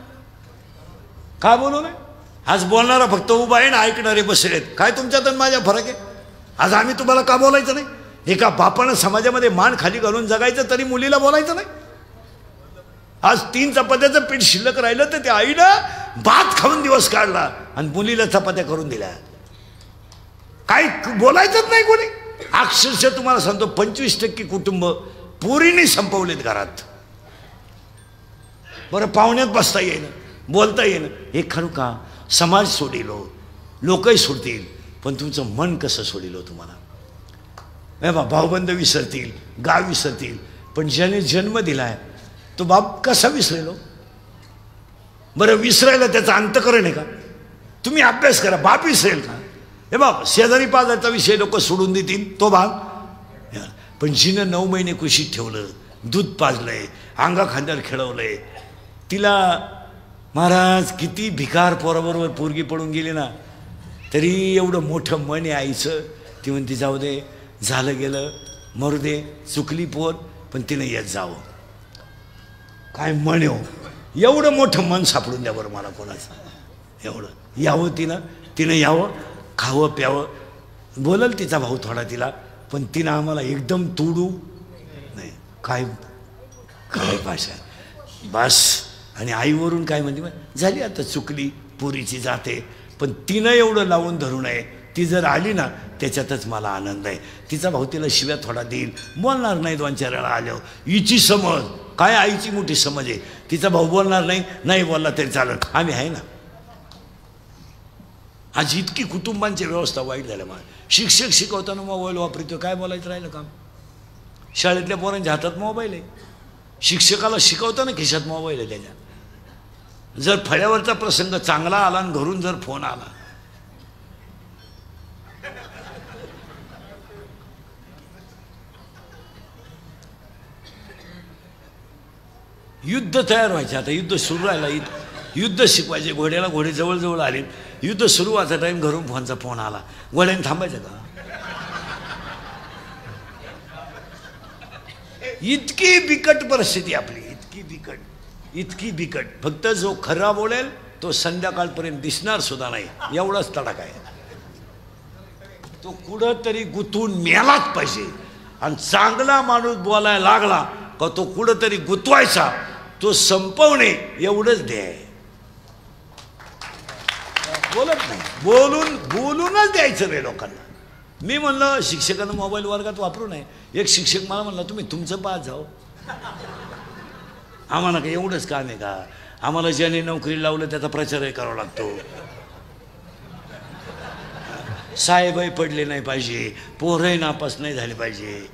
का बोलू नाही. आज बोलणारा फक्त उभा आहे ना, ऐकणारे बसलेत. काय तुमच्यात माझ्या फरक आहे. आज आम्ही तुम्हाला का बोलायचं नाही. एका बापानं समाजामध्ये मान खाली घालून जगायचं तरी मुलीला बोलायचं नाही. आज 3 चपात्याचं पीठ शिल्लक राहिलं तर त्या आईनं भात खाऊन दिवस काढला आणि मुलीला चपात्या करून दिल्या. काही बोलायचंच नाही कोणी. अक्षरशः तुम्हाला सांगतो 25% कुटुंब पोरीने संपवलेत घरात. बरं पाहुण्यात बसता येईन, बोलता येईन. हे खरं का समाज सोडिलो, लोकही सोडतील, पण तुमचं मन कसं सोडिलो तुम्हाला. भाऊबंद विसरतील, गाव विसरतील, पण ज्याने जन्म दिलाय तो बाप कसा विसरेलो. बरं विसरायला त्याचा अंतकरण आहे का. तुम्ही अभ्यास करा, बाप विसरेल का. हे बाप शेजारी पाजारचा विषय लोक सोडून देतील तो भाग. पण जिनं 9 महिने कुशीत ठेवलं, दूध पाजलंय, अंगा खांद्यावर खेळवलंय, तिला महाराज किती भिकार पोराबरोबर पोरगी पडून गेली ना, तरी एवढं मोठं मन आहे आईचं. ती म्हणते जाऊ दे, झालं गेलं, मरू दे, चुकली पोर, पण तिनं येत जावं. काय मन हो, एवढं मोठं मन सापडून द्या बरं मला कोणाचं. एवढं यावं तिनं यावं, खावं प्यावं. बोलल तिचा भाऊ थोडा तिला, पण तिनं आम्हाला एकदम तोडू नाही. काय काय भाषा बस. आणि आईवरून काय म्हणते, झाली आता चुकली, पोरीची जाते, पण तिनं एवढं लावून धरू नये. ती जर आली ना त्याच्यातच मला आनंद आहे. तिचा भाऊ तिला शिव्या थोडा देईल, बोलणार नाही 2-4 वेळा आल्यावर. हिची समज काय, आईची मोठी समज आहे. तिचा भाऊ बोलणार नाही, नाही बोलला तरी चालत, आम्ही आहे ना. आज इतकी कुटुंबांची व्यवस्था वाईट झाल्या. मला शिक्षक शिकवताना मोबाईल वापरतो, काय बोलायचं राहिलं काम. शाळेतल्या पोरांच्या हातात मोबाईल आहे. शिक्षकाला शिकवताना खिशात मोबाईल आहे त्याच्या. जर फळ्यावरचा प्रसंग चांगला आला आणि घरून जर फोन आला, युद्ध तयार व्हायचे. आता युद्ध सुरू राहिला, युद्ध शिकवायचे. घोड्याला घोडे जवळजवळ आले, युद्ध सुरू व्हायचा टाईम, घरून फोनचा फोन आला, घोड्याने थांबायचं का? इतकी बिकट परिस्थिती आपली, इतकी बिकट. फक्त जो खरा बोलेल तो संध्याकाळपर्यंत दिसणार सुद्धा नाही, एवढाच तडाखा आहे. तो कुठंतरी गुंतून मेलाच पाहिजे. आणि चांगला माणूस बोलायला लागला का तो कुठंतरी गुंतवायचा, तो संपवणे एवढंच ध्येय. बोलत नाही, बोलूनच द्यायचं रे लोकांना. मी म्हणलं शिक्षकांना मोबाईल वर्गात वापरू नये. एक शिक्षक मला म्हणला तुम्ही तुमचं पाहत जाओ, आम्हाला काय एवढंच काम आहे का? आम्हाला ज्याने नोकरी लावलं त्याचा प्रचारही करावा लागतो. साहेबही पडले नाही पाहिजे, पोरही नापास नाही झाले पाहिजे.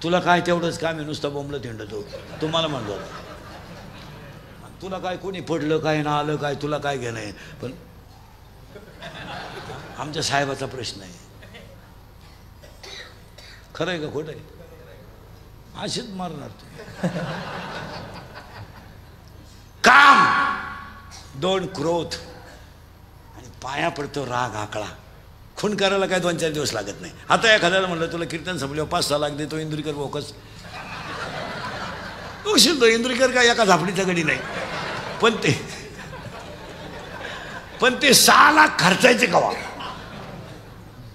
तुला काय तेवढंच काम आहे, नुसतं बोंबलं थिंडतो. तुम्हाला म्हणलो तुला काय कोणी पडलं काय ना आलं काय, तुला काय घेणं आहे? पण आमच्या साहेबाचा प्रश्न आहे. खरं आहे का खोटं आहे? असेच मारणार तू. काम, दोन क्रोध आणि पाया पडतो राग आकळा. खून करायला काय 2-4 दिवस लागत नाही. आता एखाद्याला म्हणलं तुला कीर्तन संपल्यावर 5-6 लाख देतो, इंद्रिकर बोकस उशील. तो इंद्रिकर काय एका झापडीचा गडी नाही. पण ते 6 लाख खर्चायचे कवा?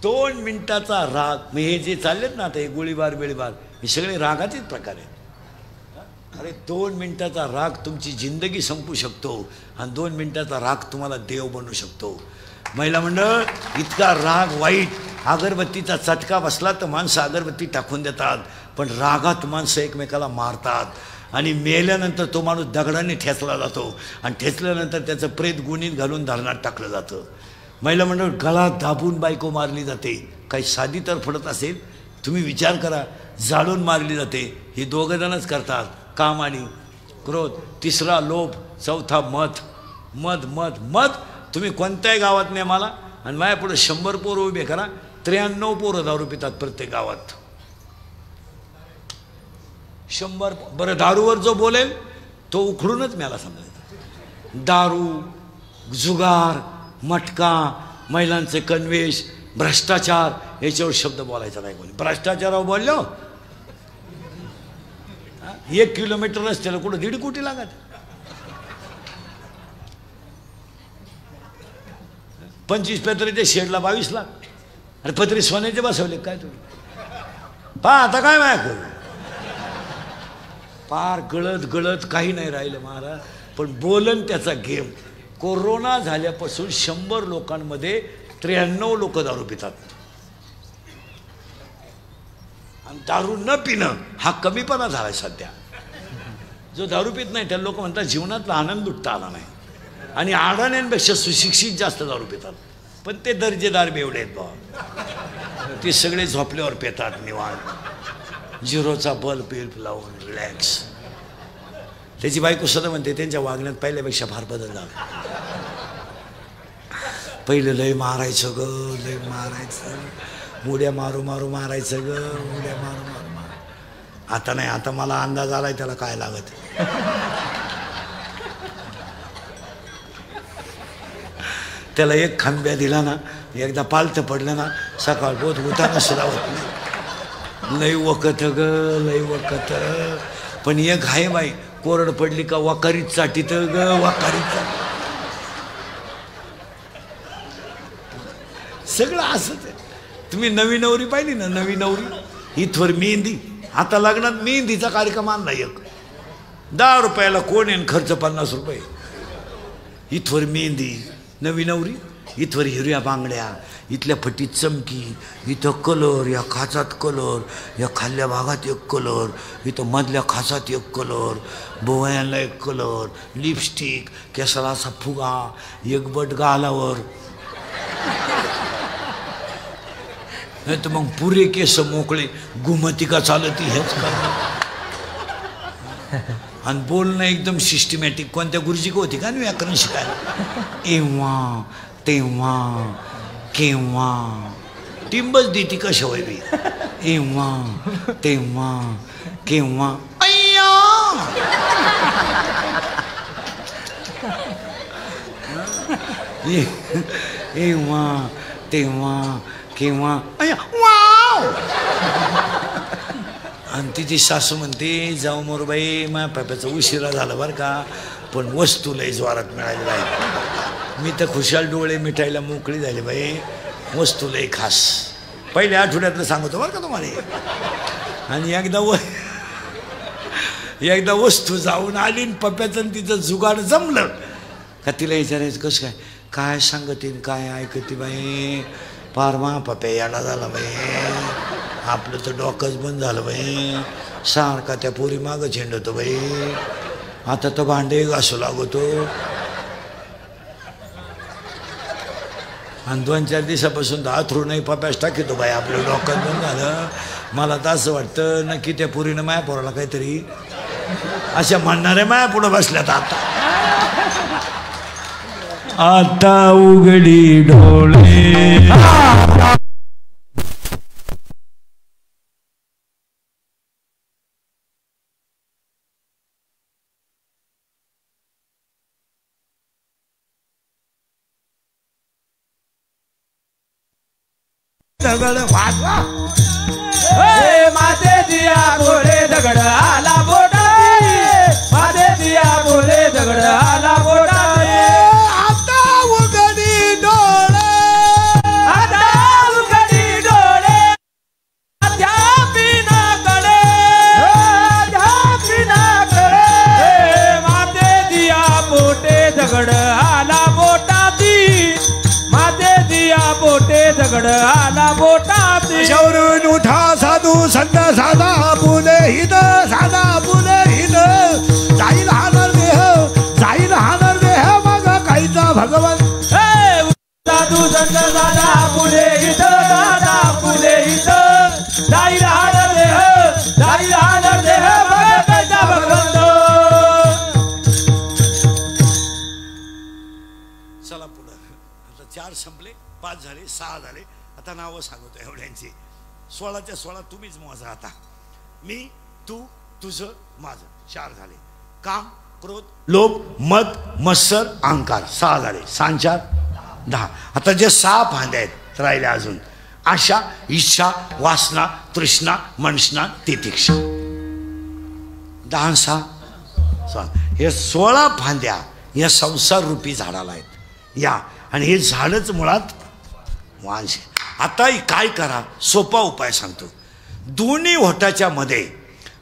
2 मिनिटाचा राग. मग हे जे चाललेत ना आता, हे गोळीबार बिळीबार, हे सगळे रागाचेच प्रकार आहेत. अरे 2 मिनिटाचा राग तुमची जिंदगी संपू शकतो, आणि 2 मिनिटाचा राग तुम्हाला देव बनवू शकतो. महिला मंडळ, इतका राग वाईट. अगरबत्तीचा चटका बसला तर माणसं अगरबत्ती टाकून देतात, पण रागात माणसं एकमेकाला मारतात. आणि मेल्यानंतर तो माणूस दगडाने ठेचला जातो, आणि ठेचल्यानंतर त्याचं प्रेत गुणीत घालून धरणात टाकलं जातं. महिला मंडळ, गळा दाबून बायको मारली जाते. काही साधी तर फडत असेल? तुम्ही विचार करा, जाळून मारली जाते. हे 2 जणच करतात, काम आणि क्रोध. 3रा लोभ, 4था मद. तुम्ही कोणत्याही गावात नाही मला, आणि माझ्या पुढे 100 पोरं उभे करा, 93 पोरं दारू पितात प्रत्येक गावात. 100. बरं, दारूवर जो बोलेल तो उखडूनच मला समजायचं. दारू, जुगार, मटका, महिलांचे कन्वेष, भ्रष्टाचार, याच्यावर शब्द बोलायचा नाही कोणी. भ्रष्टाचारावर बोललो 1 किलोमीटर रस्त्याला कुठं 1.5 कोटी लागत. 25 पत्र्याच्या शेडला 22 लाख. अरे पत्रे सोन्याचे बसवले काय तुम्ही? पहा आता काय माया करू, पार गळत काही नाही राहिलं महाराज. पण बोलन त्याचा गेम. कोरोना झाल्यापासून 100 लोकांमध्ये 93 लोक दारू पितात. आणि दारू न पिणं हा कमीपणा झाला सध्या. जो दारू पित नाही त्या लोक म्हणतात जीवनातला आनंद लुटता आला नाही. आणि अडाण्यांपेक्षा सुशिक्षित जास्त दारू पितात. पण ते दर्जेदार बेवडे आहेत बा. ते सगळे झोपल्यावर पितात निवांत, 0चा बल्ब लावून रिलॅक्स. त्याची बायको सुद्धा म्हणते त्यांच्या वागण्यात पहिल्यापेक्षा फार बदल झाला. पहिलं लय मारायचं ग, लय मारायचं, उड्या मारू मारायचं ग, उड्या मारू. आता नाही, आता मला अंदाज आलाय त्याला काय लागत. त्याला एक खांब्या दिला ना, एकदा पालथं पडलं ना, सकाळ बोध उताना सुद्धा होत नाही. लय वकत ग, लय वकत. पण एक आहे बाई, कोरड पडली का वाकारीत चाटीत ग, वाकारीत. सगळं असंच आहे. तुम्ही नवी नवरी पाहिली ना, नवी नवरी इथवर मेहंदी. आता लग्नात मेहंदीचा कार्यक्रम आणला एक. 10 रुपयाला कोण आहे, खर्च 50 रुपये. इथवर मेहंदी, नवी नवरी, इथवर हिरव्या बांगड्या, इथल्या फटीत चमकी, इथं कलर, या खाचात कलर, या खाल्ल्या भागात एक कलर, इथं मधल्या खाचात एक कलर, बोवयांना एक कलर, लिपस्टिक, केसाला असा फुगा, एक बट गालावर. नाही तर मग पुरे केस मोकळे, घुमती का चालती हेच करणार. आणि बोलणं एकदम सिस्टमॅटिक. कोणत्या गुरुजी का होती का व्याकरण शिकायला? एव्हा तेव्हा केव्हा टिंबच देती कशा वय बी. एव्हा तेव्हा केव्हा अय्या एव्हा तेव्हा केव्हा अय्या वाव. आणि तिची सासू म्हणते जाऊ मोरबाई माझ्या पाप्याचा उशिरा झाला बरं का, पण वस्तू लय जोरात मिळाली बाई. मी तर खुशाल डोळे मिठायला मोकळी झाली बाई. वस्तू लय खास. पहिल्या आठवड्यातलं सांगतो बरं का तुम्हाला. आणि एकदा वस्तू जाऊन आली आणि पप्प्याचं आणि तिचं जुगाड जमलं का तिला विचारायचं कसं काय काय सांगते काय ऐकते बाई. पार मा पप्प्या याडा झाला बाई. आपलं तर डोकंच बंद झालं बाई. सारखा त्या पोरी मागं झेंडतो बाई. आता तर भांडे घासू लागतो. आणि 2-4 दिवसापासून तर अथरू नाही पप्यास टाकीतो बाई. आपलं डोकं बंद झालं. मला तर असं वाटतं नक्की त्या पोरीनं माया पोराला काहीतरी अशा म्हणणाऱ्या माया पुढं बसल्यात. आता उघडी डोळे दगड वाजवा. माते दिया बोले दगड आला बोटाती. माते दिया बोले दगड आला बोटाती. आता उघडी डोळे आता उघडी डोळे त्या पिनाकडे त्या पिनाकडे. माते दिया बोटे दगड आला बोटाती. माते दिया बोटे दगड आला बोटाती. शौरून उठा साधू संत साधा फुले हित साधा फुले हित. जाईल हाणार देह मग काहीचा भगवंत. साधू संत दादा फुले हित दादा फुले हित. जाईल हाणार देह जाईल हाणार देह मग काहीचा भगवंत. चला पुढं. आता 4 संपले, 5 झाले, 6 झाले. आता नावं सांगतो एवढ्यांची. 16च्या 16 तुम्हीच मोजा. आता मी तू तुझं माझं 4 झाले. काम क्रोध लोभ मद मत्सर अहंकार 6 झाले. 6 4 10. आता जे 6 फांद्या आहेत राहिल्या अजून आशा इच्छा वासना तृष्णा मनष्णा तितिक्षा. 10 6 हे 16 फांद्या या संसार रूपी झाडाला आहेत. या आणि हे झाडच मुळात वांश. आता काय करा, सोपा उपाय सांगतो. दोन्ही ओठाच्या मध्ये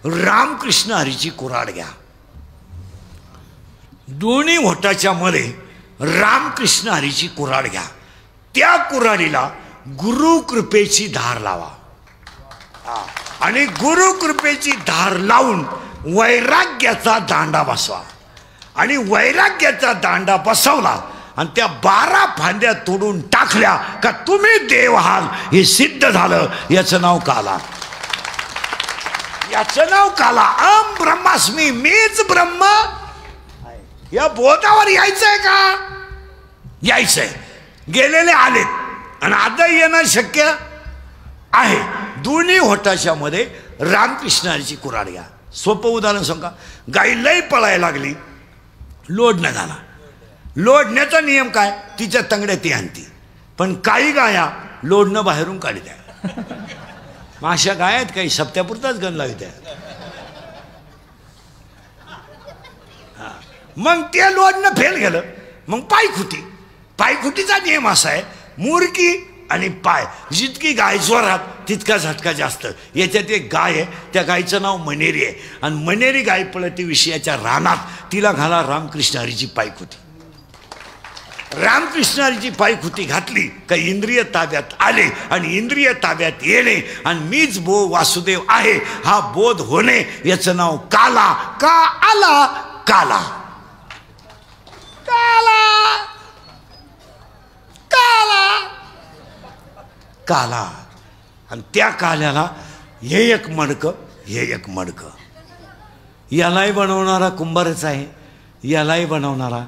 रामकृष्ण हरीची कुऱ्हाड घ्या. दोन्ही ओठाच्या मध्ये रामकृष्ण हरीची कुऱ्हाड घ्या. त्या कुऱ्हाडीला गुरुकृपेची धार लावा. आणि गुरुकृपेची धार लावून वैराग्याचा दांडा बसवा. आणि वैराग्याचा दांडा बसवला आणि त्या 12 फांद्या तोडून टाकल्या का तुम्ही देव आहात हे सिद्ध झालं. याचं नाव काला. याचं नाव काला. अहम ब्रह्मास्मी, मीच ब्रह्म. या बोधावर यायचंय का? यायचंय. गेलेले आलेत आणि आता येणं शक्य आहे. दोन्ही होटाच्या मध्ये रामकृष्णाची कुऱ्हाड घ्या. सोपं उदाहरण सांगा. गाई लई पळायला लागली, लोढणं झाला. लोढण्याचा नियम काय? तिच्या तंगड्या ती आणती. पण काही गाया लोढणं बाहेरून काढत्या. मग अशा गाय आहेत काही सप्त्यापुरताच गण लावत्या. मग ते लोढणं फेल गेलं. मग पायखुटी. पायखुटीचा नियम असा आहे, मुरकी आणि पाय जितकी गाय जोरात तितका झटका जास्त. याच्यात एक गाय आहे, त्या गायचं नाव मनेरी आहे. आणि मनेरी गाय पळती विषयाच्या रानात. तिला घाला रामकृष्ण हरीची पायखुटी. रामकृष्ण हरीची पायखुटी घातली का इंद्रिय ताब्यात आले. आणि इंद्रिय ताब्यात येणे आणि मीच वासुदेव आहे हा बोध होणे याचं नाव काला. का आला काला. काला काला काला. आणि त्या काल्याला हे एक मडकं, हे एक मडकं. यालाही बनवणारा कुंभारच आहे, यालाही बनवणारा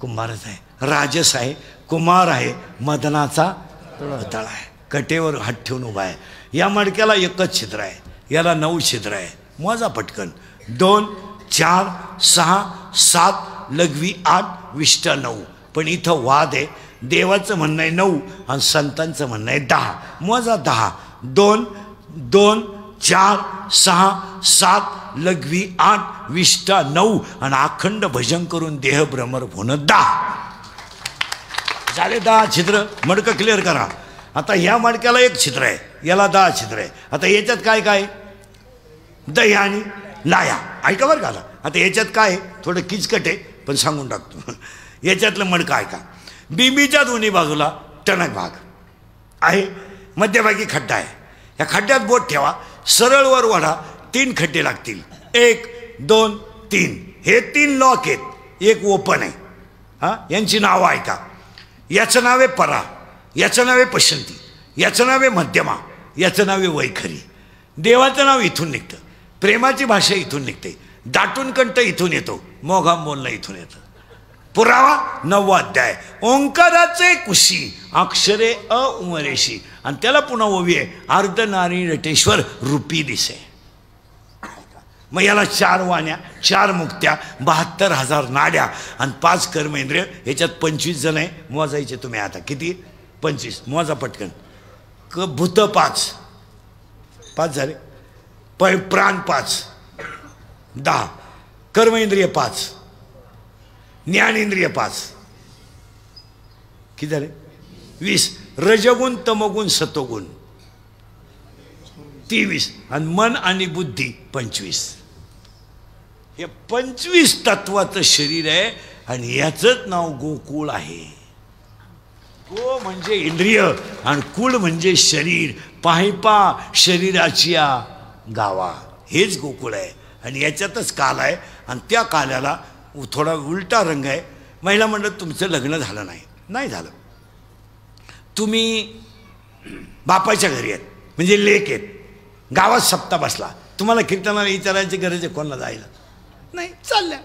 कुंभारच आहे. राजस आहे, कुमार आहे, मदनाचा तळ आहे. कटेवर हात ठेवून उभा आहे. या मडक्याला एकच छिद्र आहे, याला 9 छिद्र आहे. मोजा पटकन. 2 4 6 7 लघवी 8 विष्ट 9. पण इथं वाद आहे. देवाचं म्हणणं आहे 9 आणि संतांचं म्हणणं आहे 10. मोजा 10. 2 2 4 6 7 लघवी 8 विष्ट 9 आणि अखंड भजन करून देह भ्रमर होणं 10 झाले. 10 छिद्र. मडकं क्लिअर करा. आता ह्या मडक्याला 1 छिद्र आहे, याला 10 छिद्र आहे. आता याच्यात काय काय? दही आणि लाया. ऐका बरं का. आता याच्यात काय? थोडं किचकट आहे पण सांगून टाकतो. याच्यातलं मडकं ऐका. बिंबीच्या दोन्ही बाजूला टणक भाग आहे, मध्यभागी खड्डा आहे. या खड्ड्यात बोट ठेवा, सरळ वर वाढा. 3 खड्डे लागतील. 1 2 3. हे 3 लॉक आहेत. एक ओपन आहे. हां, यांची नावं ऐका. याचं नाव आहे परा, याचं नाव आहे पसंती, याचं नाव आहे मध्यमा, याचं नाव आहे वैखरी. देवाचं नाव इथून निघतं, प्रेमाची भाषा इथून निघते, दाटून कंठ इथून येतो, मोघाम बोलणं इथून येतं. पुरावा 9वा अध्याय. ओंकाराचे कुशी अक्षरे उमरेशी. आणि त्याला पुन्हा ओवी आहे, अर्धनारी नटेश्वर रूपी दिसे. मग याला 4 वाण्या, 4 मुक्त्या, 72,000 नाड्या आणि 5 कर्मेंद्रिय. ह्याच्यात 25 जण आहे. मोजायचे तुम्ही आता किती? 25. मोजा पटकन. भूत 5 झाले. प्राण 5 10. कर्मेंद्रिय 5, ज्ञानेंद्रिय 5 किती झाले? 20. रजगुण तमगुण सतोगुण 23 आणि मन आणि बुद्धी 25. हे 25 तत्वाचं शरीर आहे आणि याचंच नाव गोकुळ आहे. गो म्हणजे इंद्रिय आणि कुळ म्हणजे शरीर. पाहिपा शरीराची गावा, हेच गोकुळ आहे. आणि याच्यातच काल आहे. आणि त्या काल्याला थोडा उलटा रंग आहे. महिला म्हणलं तुमचं लग्न झालं नाही. नाही झालं. तुम्ही बापाच्या घरी आहेत, म्हणजे लेक आहेत. गावात सप्ताह बसला, तुम्हाला कीर्तनाला विचारायची गरज आहे कोणाला जायला नाही, चालल्या.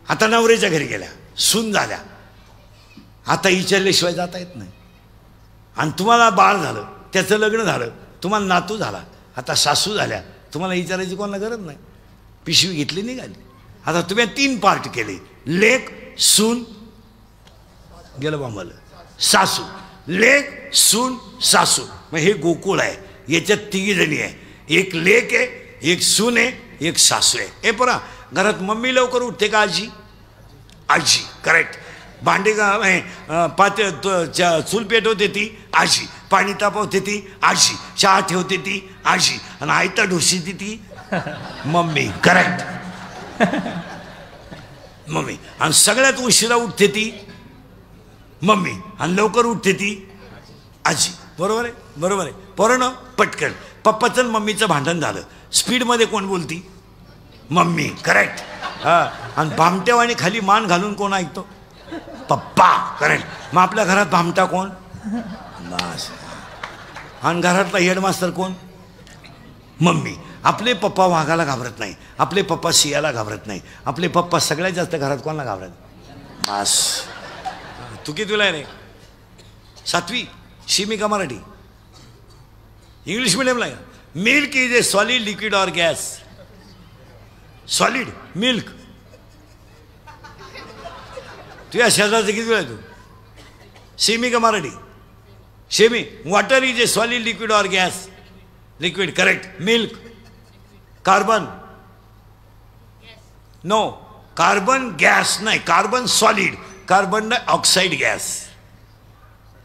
आता नवऱ्याच्या घरी गेल्या, सून झाल्या, आता विचारल्याशिवाय जाता येत नाही. आणि तुम्हाला बाळ झालं, त्याचं लग्न झालं, तुम्हाला नातू झाला, आता सासू झाल्या, तुम्हाला विचारायची कोणाला गरज नाही. पिशवी घेतली निघाली. आता तुम्ही 3 पार्ट केले, लेक सून गेलं बांबलं, सासू. लेक सून सासू, मग हे गोकुळ आहे. याच्यात 3 जणी आहे. एक लेक आहे, एक सून आहे, एक सासू आहे. हे परा घरात मम्मी लवकर उठते का? आजी. आजी करेक्ट. भांडे पाते चूल पेटवते ती आजी, पाणी तापवते ती आजी, चहा ठेवते ती आजी, आणि आयता ढोशीते ती मम्मी. करेक्ट. मम्मी. आणि सगळ्यात उशिरा उठते ती मम्मी आणि लवकर उठते ती आजी. बरोबर आहे, बरोबर आहे. पोरांनो पटकन. पप्पाचं आणि मम्मीचं भांडण झालं, स्पीडमध्ये कोण बोलती? मम्मी. करेक्ट. हां. आणि भामट्यावानी खाली मान घालून कोण ऐकतो? पप्पा. करेक्ट. मग आपल्या घरात भामटा कोण? बस. आणि घरातला हेडमास्तर कोण? मम्मी. आपले पप्पा वाघाला घाबरत नाही, आपले पप्पा सियाला घाबरत नाही, आपले पप्पा सगळ्यात जास्त घरात कोणाला घाबरत? बस. तू कितीला आहे रे? 7वी. शिमी का मराठी? इंग्लिश मिडियमला आहे. Milk is a solid liquid or gas? Solid milk. तू या शेजारचं किती वेळ आहे तू? सेमी का Marathi? Semi. Water is a solid liquid or gas? Liquid. Correct. Milk. Carbon? No. Carbon gas नाही, carbon solid, carbon dioxide gas.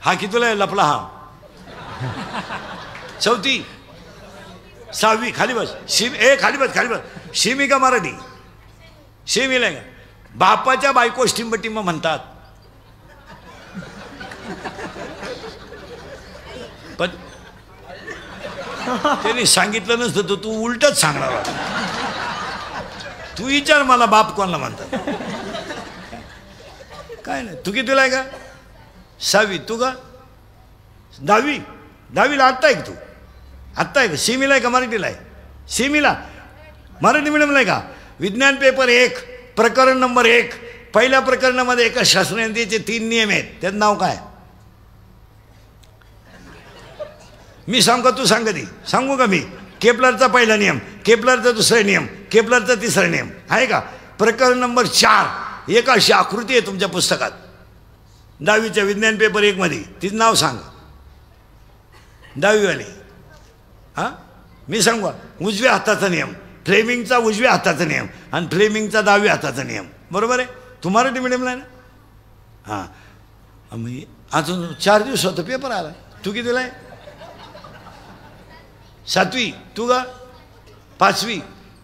हा कितीला आहे लपला? हा 4वी. 6वी. खाली बस. खाली बस, खाली बस. शिमी का मराठी? शिमीला आहे का? बापाच्या बायको टिंब म्हणतात, पण त्यांनी सांगितलं नसतं तर तू उलटच सांगणार. तू विचार मला बाप कोणाला म्हणतात. काय नाही. तू कितीला आहे का? 6वी. तू का? 10वी. 10वीला आत्ता आहे का तू? आत्ता आहे का? सेमीला आहे का मराठीला आहे? सेमीला. मराठी मिडियमला आहे का? विज्ञान पेपर 1 प्रकरण नंबर 1 पहिल्या प्रकरणामध्ये एका शास्त्रज्ञाचे 3 नियम आहेत. त्याचं नाव काय? मी सांगू का तू सांग कधी? सांगू का मी? केपलरचा पहिला नियम, केपलरचा दुसरा नियम, केपलरचा तिसरा नियम आहे का? प्रकरण नंबर 4 एक अशी आकृती आहे तुमच्या पुस्तकात 10वीच्या विज्ञान पेपर 1 मध्ये. तिचं नाव सांग 10वीवाले. हां मी सांगू उजव्या हाताचा नियम, फ्लेमिंगचा उजव्या हाताचा नियम आणि फ्लेमिंगचा डाव्या हाताचा नियम. बरोबर आहे? तू मराठी मिडियमला आहे ना? हां मी अजून 4 दिवस होतं पेपर आला. तू कितीला आहे? 7वी. तू का 5वी?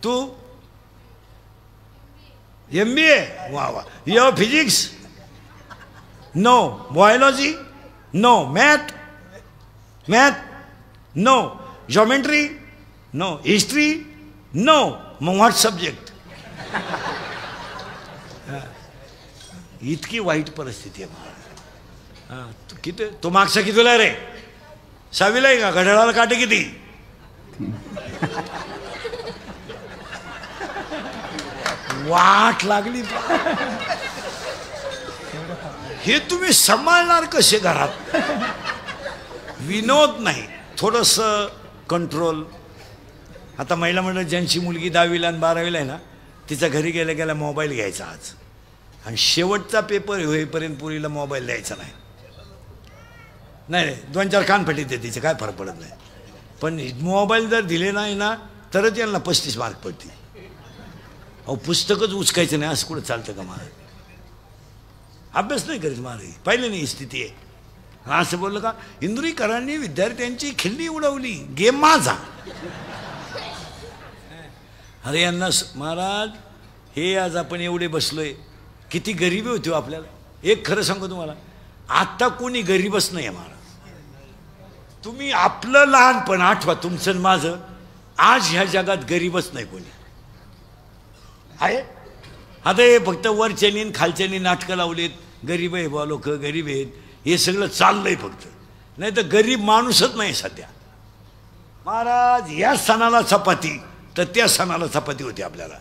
तू MBA. वा वा. यो physics no, biology no, math no, geometry no, history no. मग व्हॉट सब्जेक्ट? इतकी वाईट परिस्थिती आहे. हां तू किती? तो मागचा कितीला रे? 6वीला आहे का? घड्याळाला काटे किती? वाट लागली. हे तुम्ही सांभाळणार कसे घरात? विनोद नाही, थोडंसं कंट्रोल. आता महिला मंडळ ज्यांची मुलगी 10वीला आणि 12वीला आहे ना, तिचा घरी गेल्या गेल्या मोबाईल घ्यायचा आज, आणि शेवटचा पेपर होईपर्यंत पुरीला मोबाईल द्यायचा नाही. नाही 2-4 कानफटीत आहे तिचे, काय फरक पडत नाही. पण मोबाईल जर दिले नाही ना तरच यांना 35 मार्क पडतील. अहो पुस्तकच उचकायचं नाही असं कुठं चालतं का? मला अभ्यास नाही करीत महाराज, पाहिलं नाही स्थिती आहे. असं बोललं का? इंदुरीकरांनी विद्यार्थ्यांची खिल्ली उडवली, गेम माझा. अरे यांना महाराज हे आज आपण एवढे बसलोय, किती गरिबी होती आपल्याला. एक खरं सांगू तुम्हाला, आता कोणी गरीबच नाही आहे महाराज. तुम्ही आपलं लहानपण आठवा, तुमचं माझं. आज ह्या जगात गरीबच नाही कोणी आहे. आता हे फक्त वरच्यानी खालच्यानी नाटकं लावलेत, गरीब आहे बा लोक, गरीब आहेत, हे सगळं चाललंय फक्त. नाही तर गरीब माणूसच नाही सध्या महाराज. या सणाला चपाती तर त्या सणाला चपाती होती आपल्याला.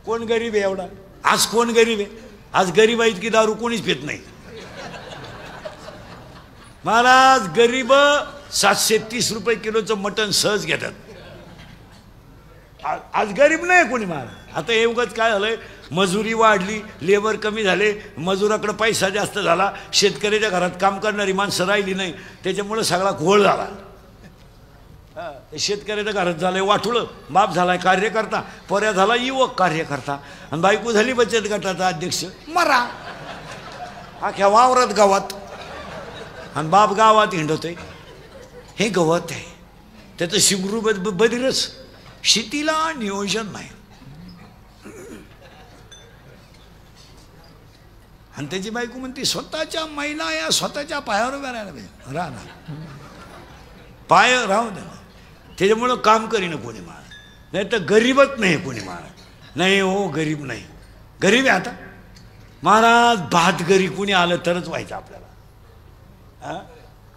कोण गरीब आहे एवढा? आज कोण गरीब आहे? आज गरीब आहेत की दारू कोणीच पित नाही महाराज. गरीब 730 रुपये किलोचं मटण सहज घेतात. आज गरीब नाही कोणी महाराज. आता हे उगाच काय झालंय, मजुरी वाढली, लेबर कमी झाले, मजुराकडे पैसा जास्त झाला, शेतकऱ्याच्या घरात काम करणारी माणसं राहिली नाही, त्याच्यामुळे सगळा घोळ झाला. शेतकऱ्याच्या घरात झालंय वाटुळं, बाप झालाय कार्यकर्ता, पर्या झाला युवक कार्यकर्ता, आणि बायको झाली बचत गटाचा अध्यक्ष. मरा अख्या वावरात गावात, आणि बाप गावात हिंडवतोय. हे गवत आहे, त्याचं शिंगरू बदिरच. शेतीला नियोजन नाही. आणि त्याची बायको म्हणते स्वतःच्या महिला या स्वतःच्या पायावर उभ्या राहायला पाहिजे. राहा पाय राहू दे. त्याच्यामुळं काम करीन कोणी महाराज. नाही तर गरीबच नाही कोणी महाराज. नाही हो गरीब नाही. गरीब आहे आता महाराज. भात घरी कुणी आलं तरच व्हायचं आपल्याला. हां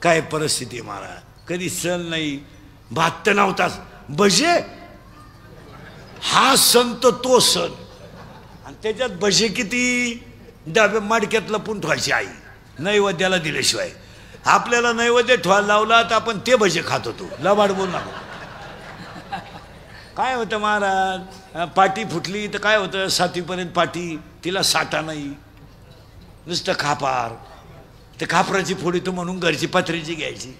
काय परिस्थिती आहे महाराज. कधी सण नाही, भात तर नव्हताच. भजे हा सण तर तो सण, आणि त्याच्यात भजे किती डब्या माडक्यात लपून ठेवायची आई नैवेद्याला दिल्याशिवाय. आपल्याला नैवेद्य ठेवायला लावला तर आपण ते भजे खात होतो. लबाड बोल ना. काय होतं महाराज, पाटी फुटली तर काय होतं, 7वीपर्यंत पाटी, तिला साठा नाही, नुसतं खापार. ते खापराची फोडी तो म्हणून घरची पत्र्याची घ्यायची.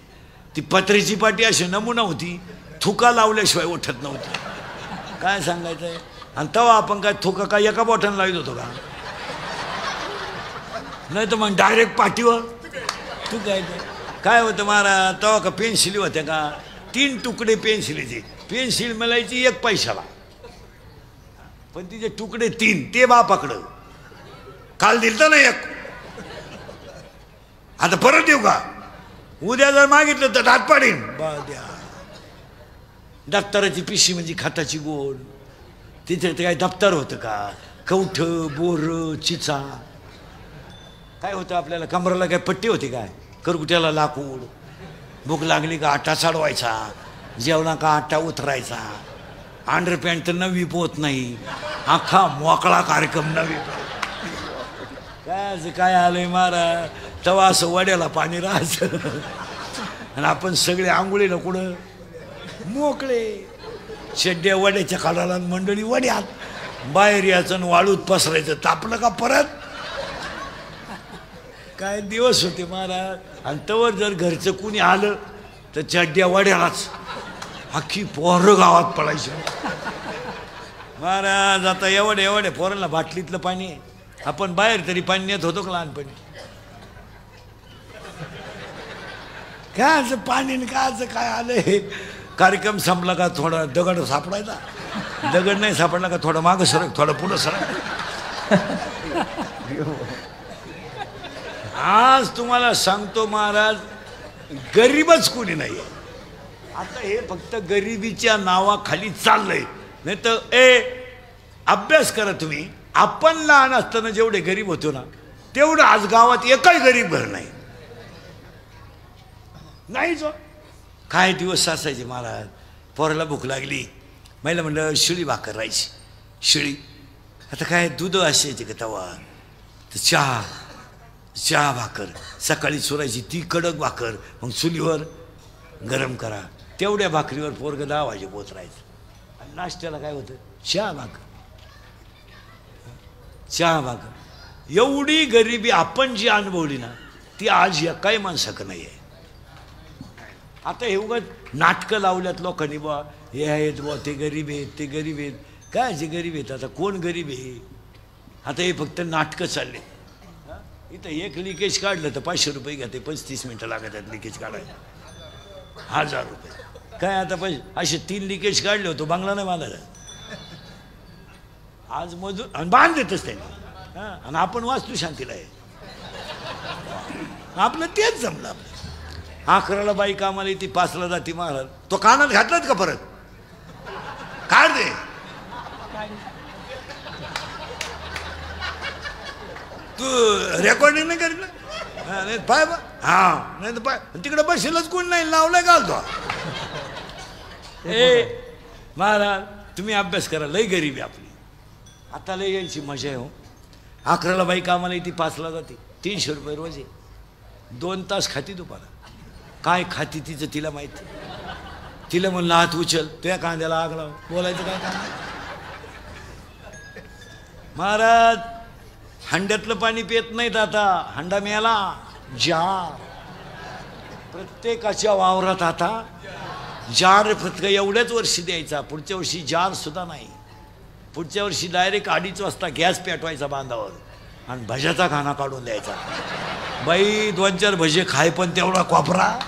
ती पत्र्याची पाटी अशी नमुना होती, थुका लावल्याशिवाय उठत नव्हती. काय सांगायचं आहे. आणि तेव्हा आपण काय थुका काय एका बोटानं लावित होतो का? नाही तर मग डायरेक्ट पाठीवर तू काय होतं महाराज. तेव्हा का पेन्सिली होत्या का? 3 तुकडे पेन्सिलीचे. पेन्सिल मिळायची 1 पैशाला, पण तिचे तुकडे 3. ते बापाकडं काल दिलतं ना 1. आता परत येऊ का? उद्या जर मागितलं तर दात पाडीन. बा द्या. दप्तराची पिशी म्हणजे खताची गोड. तिथे काय दप्तर होतं का? कवठ, बोर, चिचा. काय होतं आपल्याला? कमराला काय पट्टी होती काय? करकुट्याला लाकूड. भूक लागली का आटा चढवायचा, जेवणा का आटा उतरायचा. अंडरपॅन्ट तर नवी पोत नाही, अख्खा मोकळा कार्यक्रम नवी काय आलंय महाराज. तेव्हा असं वड्याला पाणी राहायचं आणि आपण सगळे आंघोळीला कुठं मोकळे, शेड्या वड्याच्या खाडाला, मंडळी वड्यात, बाहेर यायचं आणि वाळूत पसरायचं. तापलं का परत. काय दिवस होते महाराज. आणि तवर जर घरचं कुणी आलं तर चड्ड्या वड्यालाच, अख्खी पोरं गावात पडायची महाराज. आता एवढ्या पोरांना बाटलीतलं पाणी आहे. आपण बाहेर तरी पाणी नेत होतो का लहानपणी. काय पाणी काय काय आलंय. कार्यक्रम संपला का थोडा दगड सापडायचा, दगड नाही सापडला का थोडं मागं सरक, थोडं पुढं सरक. आज तुम्हाला सांगतो महाराज, गरीबच कोणी नाही. आता हे फक्त गरिबीच्या नावाखाली चाललंय. नाही तर अभ्यास करा तुम्ही. आपण लहान असताना जेवढे गरीब होतो ना, तेवढं आज गावात एकही गरीब घर नाही. नाही जो काय दिवस असायचे महाराज. पोराला भूक लागली, महिला म्हणलं शिळी भाकर राहायची. शिळी आता काय दूध असायचे का तवा, तर चहा भाकर सकाळी चुरायची, ती कडक भाकर मग चुलीवर गरम करा. तेवढ्या भाकरीवर पोरगं 10 वाजे पोचरायचं. आणि नाश्त्याला काय होतं, चहा भाकर. एवढी गरिबी आपण जी अनुभवली ना, ती आज या काही माणसाकडे नाही आहे. आता हे उगाच नाटकं लावल्यात लोकांनी, बा हे आहेत बा ते गरीब आहेत, ते गरीब आहेत. काय जे गरीब आहेत, आता कोण गरीब आहे. आता हे फक्त नाटकं चालले. इथं एक लिकेज काढलं तर 500 रुपये घ्या. ते 35 मिनटं लागत आहेत लिकेज काढायला, 1000 रुपये. काय आता पैसे असे 3 लिकेज काढले होतो, बंगला नाही बांधायला. आज मजूर आणि बांध देतच त्यांनी. आणि आपण वास्तू शांतीला आहे. आपलं तेच जमलं. आपलं 11ला बाई कामाला येते, 5ला जाती महाराज. तो कानात घातलात का परत, काढ दे. तू रेकॉर्डिंग नाही करीत ना. नाही पाय बा, हा नाही तर पाय तिकडे बसेलच कोण नाही, लावलाय घालतो. महाराज तुम्ही अभ्यास करा. लय गरिबी आपली आता, लय यायची मजा आहे हो. 11ला बाई कामाला येते, 5ला जाते, 300 रुपये रोज आहे. 2 तास खाती दुपारा. काय खाती तिचं तिला माहिती. तिला म्हणलं हात उचल, तुझ्या कांद्याला आग लाव. बोलायचं काय काम. महाराज हंड्यातलं पाणी पित नाहीत आता. हंडा मिळाला जार. प्रत्येकाच्या वावरात आता जार. फक्त एवढ्याच वर्षी द्यायचा, पुढच्या वर्षी जार सुद्धा नाही. पुढच्या वर्षी डायरेक्ट 2:30 वाजता गॅस पेटवायचा बांधावर आणि भज्याचा खाना काढून द्यायचा. बाई 2-4 भजे खाय, पण तेवढा कोपरा.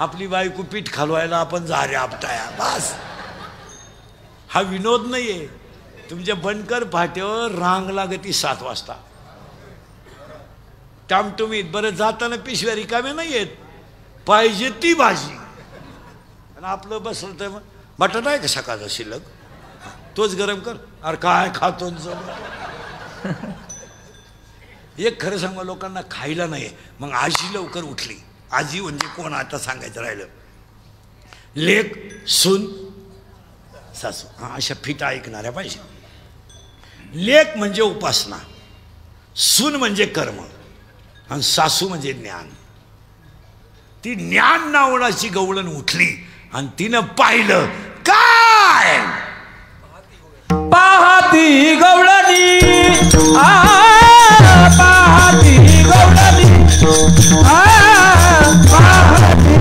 आपली बायको पीठ खालवायला, आपण झारे आपटाया. बस हा विनोद नाहीये. तुमच्या बनकर फाट्यावर रांग लागती 7 वाजता. टामटुमीत बरं जाताना पिशव्या रिकाम्या नाही येत, पाहिजे ती भाजी. आणि आपलं बसलं तर बटाटा आहे का सकाळचा शिल्लक, तोच गरम कर. अरे काय खातो. एक खरं सांगा, लोकांना खायला नाही. मग आजी लवकर उठली. आजी म्हणजे कोण आता सांगायचं राहिलं. लेक, सून, सासू, हा अशा फिटा ऐकणाऱ्या पाहिजे. लेक म्हणजे उपासना, सून म्हणजे कर्म, आणि सासू म्हणजे ज्ञान. ती ज्ञान नावडाची गवळण उठली आणि तिनं पाहिलं काय. पाहती गवळणी, पाहती गवळणी, पाहती.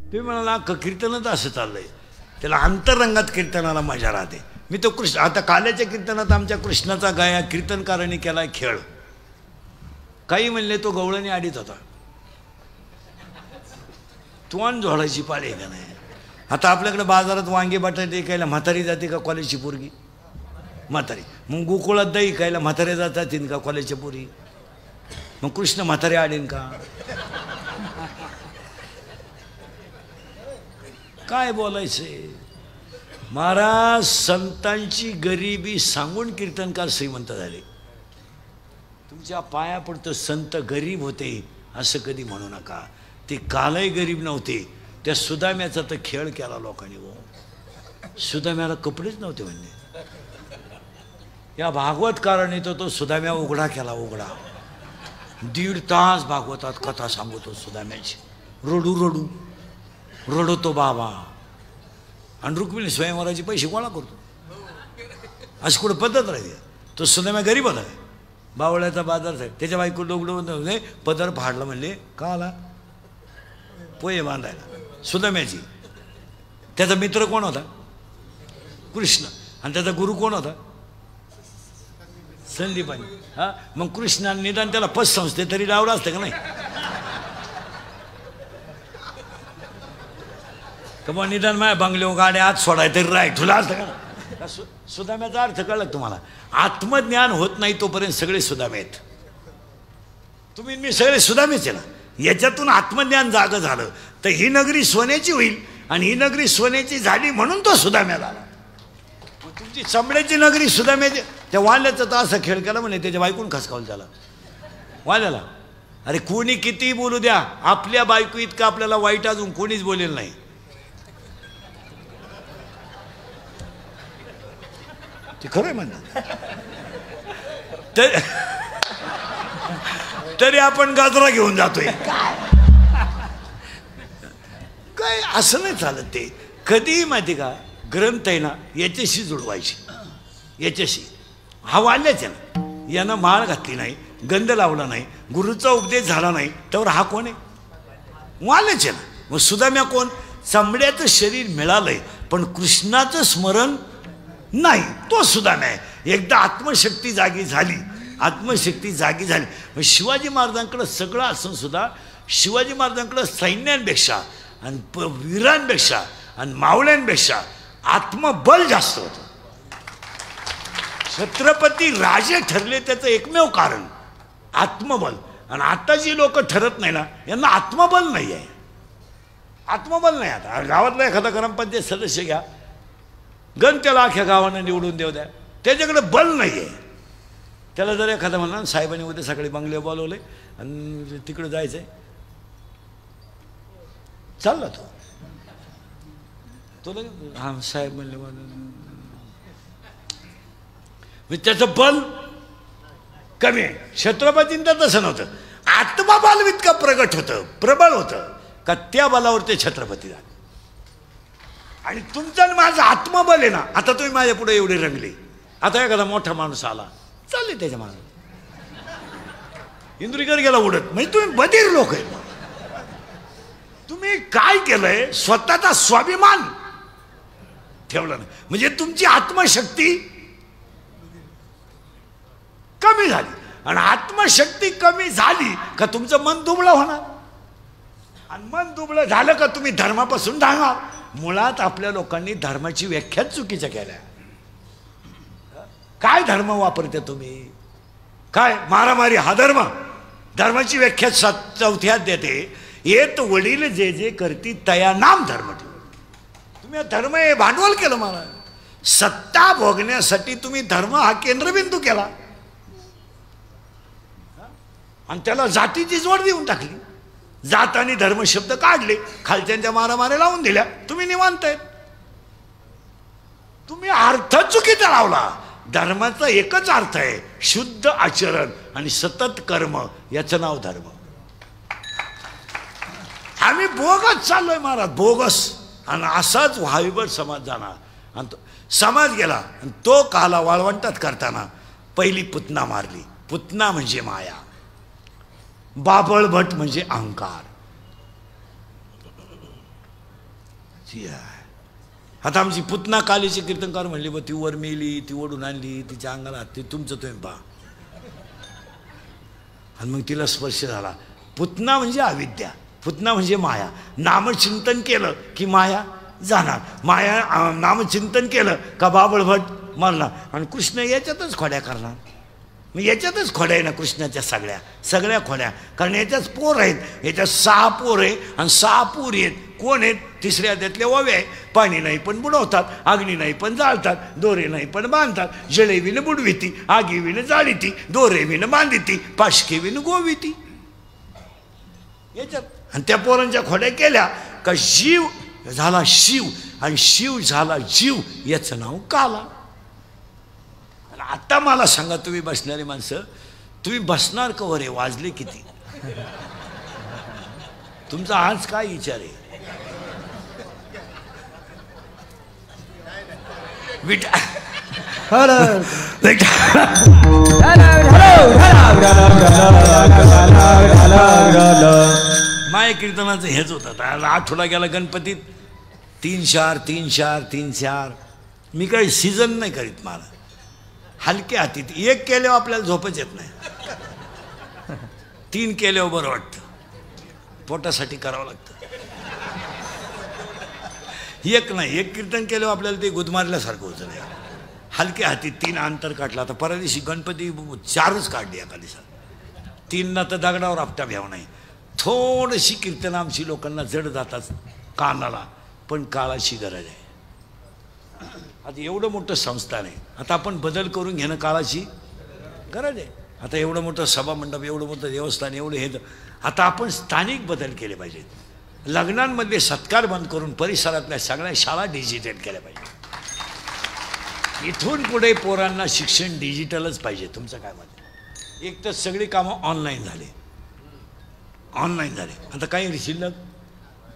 तुम्ही म्हणाला कीर्तनच असं चाललंय. त्याला अंतरंगात कीर्तनाला मजा राहते. मी तो कृष्ण आता काल्याच्या कीर्तनात आमच्या कृष्णाचा गाया कीर्तनकारांनी केलाय खेळ. काही म्हणले तो गवळणी आडीत होता. तुवान झोडायची पाळी का नाही. आता आपल्याकडे बाजारात वांगे बटाटे इकायला म्हातारी जाते का कॉलेजची पोरगी? म्हातारी. मग गोकुळात दही इकायला म्हातारे जातील का कॉलेजच्या पोरी? मग कृष्ण म्हातारे आडीन का? काय बोलायचंय महाराज. संतांची गरिबी सांगून कीर्तनकार श्रीमंत झाले. तुमच्या पाया पडतं संत गरीब होते असं कधी म्हणू नका. ते कालही गरीब नव्हते. त्या सुदाम्याचा तर खेळ केला लोकांनी. हो, सुदाम्याला कपडेच नव्हते म्हणले. या भागवतकाराने तो सुदाम्या उघडा केला. उघडा 1.5 तास भागवतात कथा सांगतो सुदाम्याची. रडू रडू रडतो बाबा. आणि रुक्मिणी स्वयंवराचे पैसे गोळा करतो. अशी कुठं पद्धत राहते. तो सुदाम्या गरीब होता. बावळ्याचा बाजार साहेब. त्याच्या बायको डोगडं पदर फाडला म्हणले. का आला? पोहे बांधायला. सुदाम्याची. त्याचा मित्र कोण होता? कृष्ण. आणि त्याचा गुरु कोण होता? संदीपानी. हा मग कृष्णाने निदान त्याला पतसंस्थे तरी लावलं असतं का नाही? का मग निदान माझ्या बंगले गाड्या आत सोडाय तरी राय ठुला असतं का? सुदाम्याचा अर्थ कळला तुम्हाला? आत्मज्ञान होत नाही तोपर्यंत सगळे सुदामे आहेत. तुम्ही मी सगळे सुदामेच आहे ना. याच्यातून आत्मज्ञान जागं झालं तर ही नगरी सोन्याची होईल. आणि ही नगरी सोन्याची झाली म्हणून तो सुदाम्याला आला. तुमची चमड्याची नगरी सुदाम्याची. त्या वाल्याचा तर असा खेळ केला म्हणे त्याच्या बायकून खसकावलं त्याला वाल्याला. अरे कोणी कितीही बोलू द्या, आपल्या बायको इतकं आपल्याला वाईट अजून कोणीच बोलेल नाही. ते खरं आहे म्हणतात. तरी आपण गाजरा घेऊन जातोय. काय असं नाही चालत. ते कधीही माहिती का ग्रंथ आहे ना याच्याशी जुळवायची. याच्याशी हा वाल्याच आहे ना. यानं माळ घातली नाही, गंध लावला नाही, गुरुचा उपदेश झाला नाही, त्यावर हा कोण आहे? वाल्याच आहे ना. मग सुदाम्या कोण? चांबड्याचं शरीर मिळालंय पण कृष्णाचं स्मरण नाही. तो सुदाम्या आहे. एकदा आत्मशक्ती जागी झाली. आत्मशक्ती जागी झाली. मग शिवाजी महाराजांकडं सगळं असून सुद्धा शिवाजी महाराजांकडं सैन्यांपेक्षा आणि वीरांपेक्षा आणि मावळ्यांपेक्षा आत्मबल जास्त होतं. छत्रपती राजे ठरले त्याचं एकमेव कारण आत्मबल. आणि आता जी लोक ठरत नाही ना यांना आत्मबल नाही आहे. आत्मबल नाही. आता गावातला एखादा ग्रामपंचायत सदस्य घ्या, गण त्याला अख्ख्या गावानं निवडून देऊ द्या, त्याच्याकडे बल नाही आहे. त्याला जर एखादा म्हणला साहेबांनी उद्या सकाळी बंगले बोलवले आणि तिकडे जायचं आहे, चालला तो लगेच हां साहेब म्हणले. त्याचं बल कमी आहे. छत्रपतींचं तसं नव्हतं. आत्मबल इतकं प्रगट होतं, प्रबळ होतं का त्या बलावर ते छत्रपती झाले. आणि तुमचं माझं आत्मबल आहे ना. आता तुम्ही माझ्या पुढे एवढे रंगले. आता एखादा मोठा माणूस आला चालले त्याच्या मागे, इंद्रिकर गेला उडत. म्हणजे तुम्ही बधीर लोक आहे. तुम्ही काय केलंय? स्वतःचा स्वाभिमान ठेवला नाही. म्हणजे तुमची आत्मशक्ती कमी झाली. आणि आत्मशक्ती कमी झाली का तुमचं मन दुबळं होणार. आणि मन दुबळं झालं का तुम्ही धर्मापासून धांगाल. मुळात आपल्या लोकांनी धर्माची व्याख्याच चुकीच्या केल्या. काय धर्म वापरते तुम्ही? काय मारामारी हा धर्म? धर्माची व्याख्या 4थ्यात देते. येत वडील जे जे करती तया नाम धर्म ठेव. तुम्ही धर्म हे भांडवल केलं. मला सत्ता भोगण्यासाठी तुम्ही धर्म हा केंद्रबिंदू केला आणि त्याला जातीची जोड देऊन टाकली. जात आणि धर्म शब्द काढले, खालच्यांच्या मारामाऱ्या लावून दिल्या. तुम्ही निवांत आहेत. तुम्ही अर्थ चुकीचा लावला. धर्माचा एकच अर्थ आहे शुद्ध आचरण आणि सतत कर्म. याचं नाव धर्म. आम्ही बोगस चाललोय महाराज, बोगस. आणि असाच व्हावीवर समाज जाणार. आणि तो समाज गेला आणि तो काला वाळवंटात करताना पहिली पुतना मारली. पुतना म्हणजे माया, बाबळभट म्हणजे अहंकार. आता आमची पुतना कालीची कीर्तनकार म्हणली बा ती वर मेली, ती ओढून आणली, तिच्या अंगाला ते तुमचं तुम्ही पहा. आणि मग तिला स्पर्श झाला. पुतना म्हणजे अविद्या, पुतना म्हणजे माया. नामचिंतन केलं की माया जाणार, माया नामचिंतन केलं का बाबळभट मरणार. आणि कृष्ण याच्यातच खोड्या करणार. मग याच्यातच खोड्या आहे ना कृष्णाच्या सगळ्या खोड्या. कारण याच्याच पोर आहेत, याच्यात 6 पोर आहे आणि 6 पोरी आहेत. कोण आहेत? तिसऱ्या त्यातले ओवे आहे. पाणी नाही पण बुडवतात, अग्नी नाही पण जाळतात, दोरे नाही पण बांधतात. जळेविनं बुडविती, आगीविनं जाळीती, दोरेविनं बांधिती, पाशकेविनं गोविती. याच्यात आणि त्या पोरांच्या खोड्या केल्या का जीव झाला शिव आणि शिव झाला जीव, याचं नाव काला. आता मला सांगा तुम्ही बसणारी माणसं, तुम्ही बसणार का वर? वाजले किती? तुमचा आज काय विचार आहे? माय कीर्तनाचं हेच होतं. आठवडा गेला गणपतीत 3-4 3-4 3-4. मी काही सीझन नाही करीत. मला हलक्या हातीत एक केल्यावर आपल्याला झोपच येत नाही. 3 केल्यावर बरं वाटतं. पोटासाठी करावं लागतं. एक नाही, एक कीर्तन केल्यावर आपल्याला ते गुदमारल्यासारखं होतं. नाही हलक्या हाती 3 अंतर काढलं. आता परवा दिवशी गणपती 4च काढली एका दिवसात. 3 तर दगडावर आपटा भ्याव नाही. थोडीशी कीर्तन आमची लोकांना जड जातात कानाला, पण काळाची गरज आहे. आता एवढं मोठं संस्थान आहे, आता आपण बदल करून घेणं काळाची गरज आहे. आता एवढं मोठं सभामंडप, एवढं मोठं देवस्थान, एवढं हे, आता आपण स्थानिक बदल केले पाहिजेत. लग्नांमधले सत्कार बंद करून परिसरातल्या सगळ्या शाळा डिजिटल केल्या पाहिजे. इथून पुढे पोरांना शिक्षण डिजिटलच पाहिजे. तुमचं काय मत? एक तर सगळी कामं ऑनलाईन झाले. आता काही शिल्लक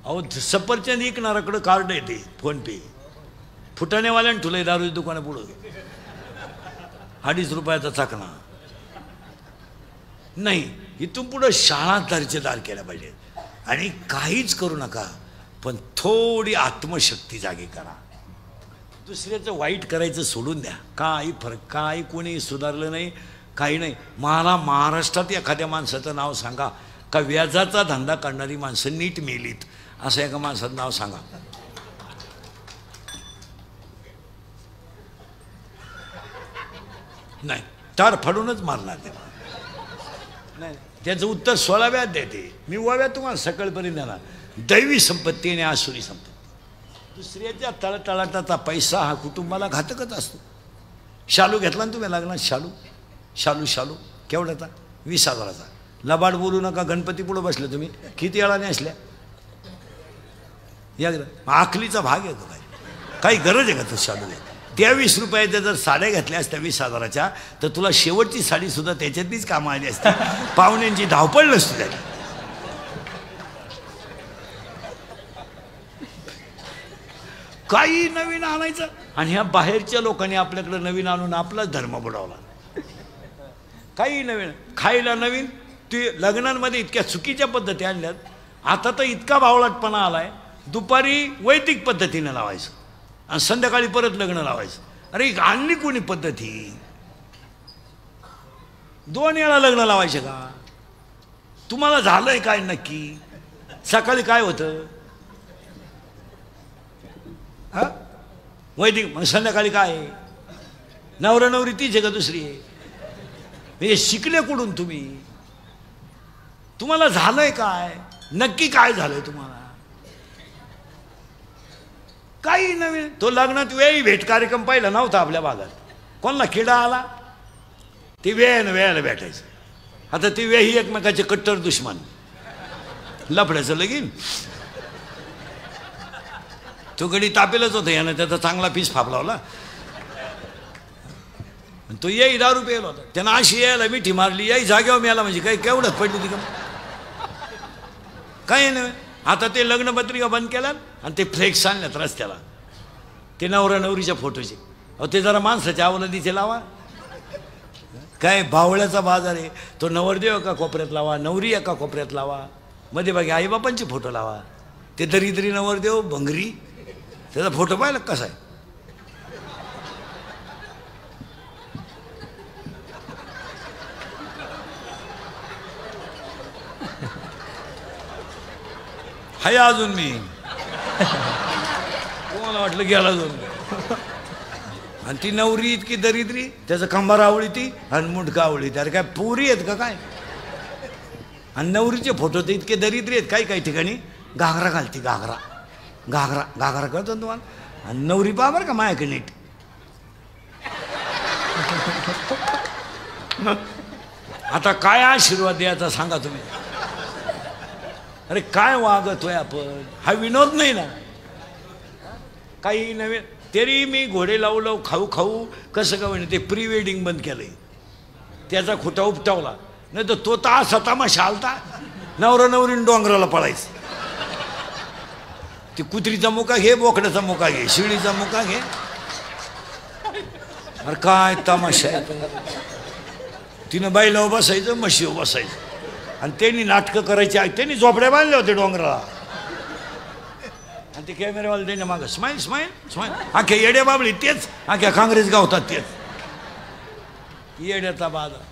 अहो सफरचंद विकणाराकडं कार्ड येते, फोनपे. फुटाणेवाल्यानं ठुलंय दारूची दुकानं पुढं 2.5 रुपयाचा चाकणा नाही. इथून पुढं शाळा दर्जेदार केल्या पाहिजेत. आणि काहीच करू नका, पण थोडी आत्मशक्ती जागी करा. दुसऱ्याचं वाईट करायचं सोडून द्या. काही फरक, काही कोणी सुधारलं नाही, काही नाही. मला महाराष्ट्रात एखाद्या माणसाचं नाव सांगा का व्याजाचा धंदा करणारी माणसं नीट मेलीत, असं एका माणसाचं नाव सांगा. नाही, तार फाडूनच मारणार ते. नाही, त्याचं उत्तर 16व्यात देते. मी 8व्यात तुम्हाला सकाळपर्यंत देणार. दैवी संपत्ती आणि आसुरी संपत्ती. दुसऱ्याच्या तळतळाटाचा पैसा हा कुटुंबाला घातकच असतो. शालू घेतला ना तुम्ही लग्नात? शालू केवढ्याचा? 20,000चा. लबाड बोलू नका. गणपती पुढं बसले तुम्ही, किती वेळाने असल्या? या आखलीचा भाग आहे का? काही गरज आहे का तो शालू? त्या 20 रुपयाच्या जर साड्या घेतल्या असत्या 20,000च्या, तर तुला शेवटची साडी सुद्धा त्याच्यातलीच कामं आली असती. पाहुण्यांची धावपळ नसती झाली. काही नवीन आणायचं. आणि ह्या बाहेरच्या लोकांनी आपल्याकडे नवीन आणून आपलाच धर्म बुडवला. काही नवीन खायला नवीन. ते लग्नांमध्ये इतक्या चुकीच्या पद्धती आणल्यात. आता तर इतका बावळटपणा आलाय, दुपारी वैदिक पद्धतीने लावायचं आणि संध्याकाळी परत लग्न लावायचं. अरे आणली कोणी पद्धती? 2 वेळा लग्न लावायचे का? तुम्हाला झालंय काय नक्की? सकाळी काय होतं? वैदिक. मग संध्याकाळी काय? नवरा नवरी तीच आहे का दुसरी आहे? हे शिकले कुठून तुम्ही? तुम्हाला झालंय काय? नक्की काय झालंय तुम्हाला? काही नवीन. तो लग्नात वेळी भेट कार्यक्रम पाहिला नव्हता आपल्या भागात. कोणाला किडा आला? ते वेळेला भेटायचं. आता ती वेळी एकमेकाचे कट्टर दुश्मन. लफड्याचं लगीन. तो गडी तापेलच होता. यानं त्याचा चांगला पीस फापलावला. तो येई दारू प्यायला होता. त्यानं अशी यायला मिठी मारली, याई जागेवर मिळाला. म्हणजे काही केवढंच पडली ती का? काही नाही. आता ते लग्नपत्रिका बंद केल्यात आणि ते फ्लेक्स आणल्यात रस्त्याला, ते नवरा नवरीच्या फोटोचे. अहो ते जरा माणसाच्या अवलंबीचे लावा. काय बावळ्याचा बाजार आहे तो. नवरदेव एका कोपऱ्यात लावा, नवरी एका कोपऱ्यात लावा, मध्ये बाकी आईबापांचे फोटो लावा. ते दरिद्री नवरदेव भंगरी, त्याचा फोटो पाहिला कसा आहे? हाय अजून मी, तुम्हाला वाटलं गेला अजून. आणि ती नवरी इतकी दरिद्री, त्याचं कंबार आवळी ती आणि मुंडका आवळी. त्याला काय पोरी आहेत का काय? आणि नवरीचे फोटो तर इतके दरिद्री आहेत, काही काही ठिकाणी घागरा घालती, घागरा घागरा घागरा कळतो ना तुम्हाला. आणि नवरी पहा बरं का माझ्याकडे नीट. आता काय आशीर्वाद द्यायचा सांगा तुम्ही. अरे काय वागतोय आपण, हा विनोद नाही ना. काही नवीन तरी मी घोडे लावू लावू खाऊ खाऊ कसं का म्हणजे ते प्री वेडिंग बंद केलंय, त्याचा खुटा उपटावला. नाही तर तो असा तमाशा आलता, नवरा नवरीन डोंगराला पळायचं. ती कुत्रीचा मुका घे, बोकड्याचा मुका घे, शिळीचा मुका घे. अरे काय तमाशा आहे. तिनं बाईला बसायचं, म्हशीवर बसायचं. आणि त्यांनी नाटकं करायची, त्यांनी झोपड्या बांधल्या होते डोंगराला. आणि ते कॅमेरावाले त्यांना मागं स्माईल स्माईल स्माईल. अख्ख्या येड्या बाबळी तेच, अख्ख्या काँग्रेस गावतात तेच येड्याचा बाजा.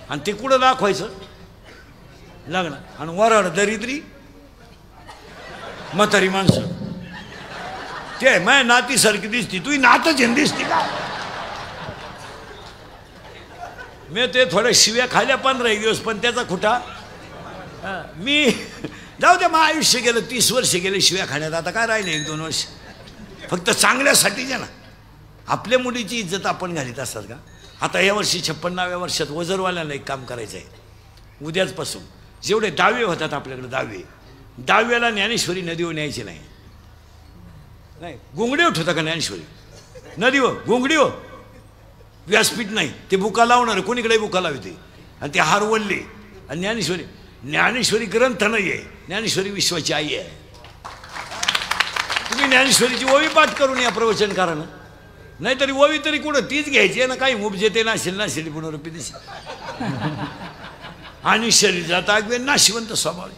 आणि ते कुठं दाखवायचं लग्न. आणि वराड दरिद्री म्हातारी माणसं. ते माझ्या नातीसारखी दिसती, तुही नातच दिसती का? मी ते थोड्या शिव्या खाल्या 15 दिवस, पण त्याचा खुटा मी जाऊ दे. मग आयुष्य गेलं, 30 वर्ष गेले शिव्या खाण्यात. आता काय राहिले 1-2 वर्ष फक्त चांगल्यासाठीच ना. आपल्या मुलीची इज्जत आपण घालीत असतात का? आता या वर्षी 56व्या वर्षात वजरवाल्याला एक काम करायचं आहे. उद्याचपासून जेवढे दावे होतात आपल्याकडे, दाव्याला ज्ञानेश्वरी नदीवर न्यायची नाही. नाही गुंगडीवर ठेवता का ज्ञानेश्वरी? नदीवर गुंगडीवर व्यासपीठ नाही. ते बुका लावणार, कोणीकडे बुका लावते. आणि ते हार वळले. आणि ज्ञानेश्वरी ग्रंथ नाही आहे, ज्ञानेश्वरी विश्वाची आई आहे. तुम्ही ज्ञानेश्वरीची ओवी पाठ करून या प्रवचनकारानं. नाहीतरी ओवी तरी कुठं तीच घ्यायची आहे ना. काही उपजेते नाशिल पुनरुक्ती. आणि शरीरात आगवे नाशिवंत स्वभाव,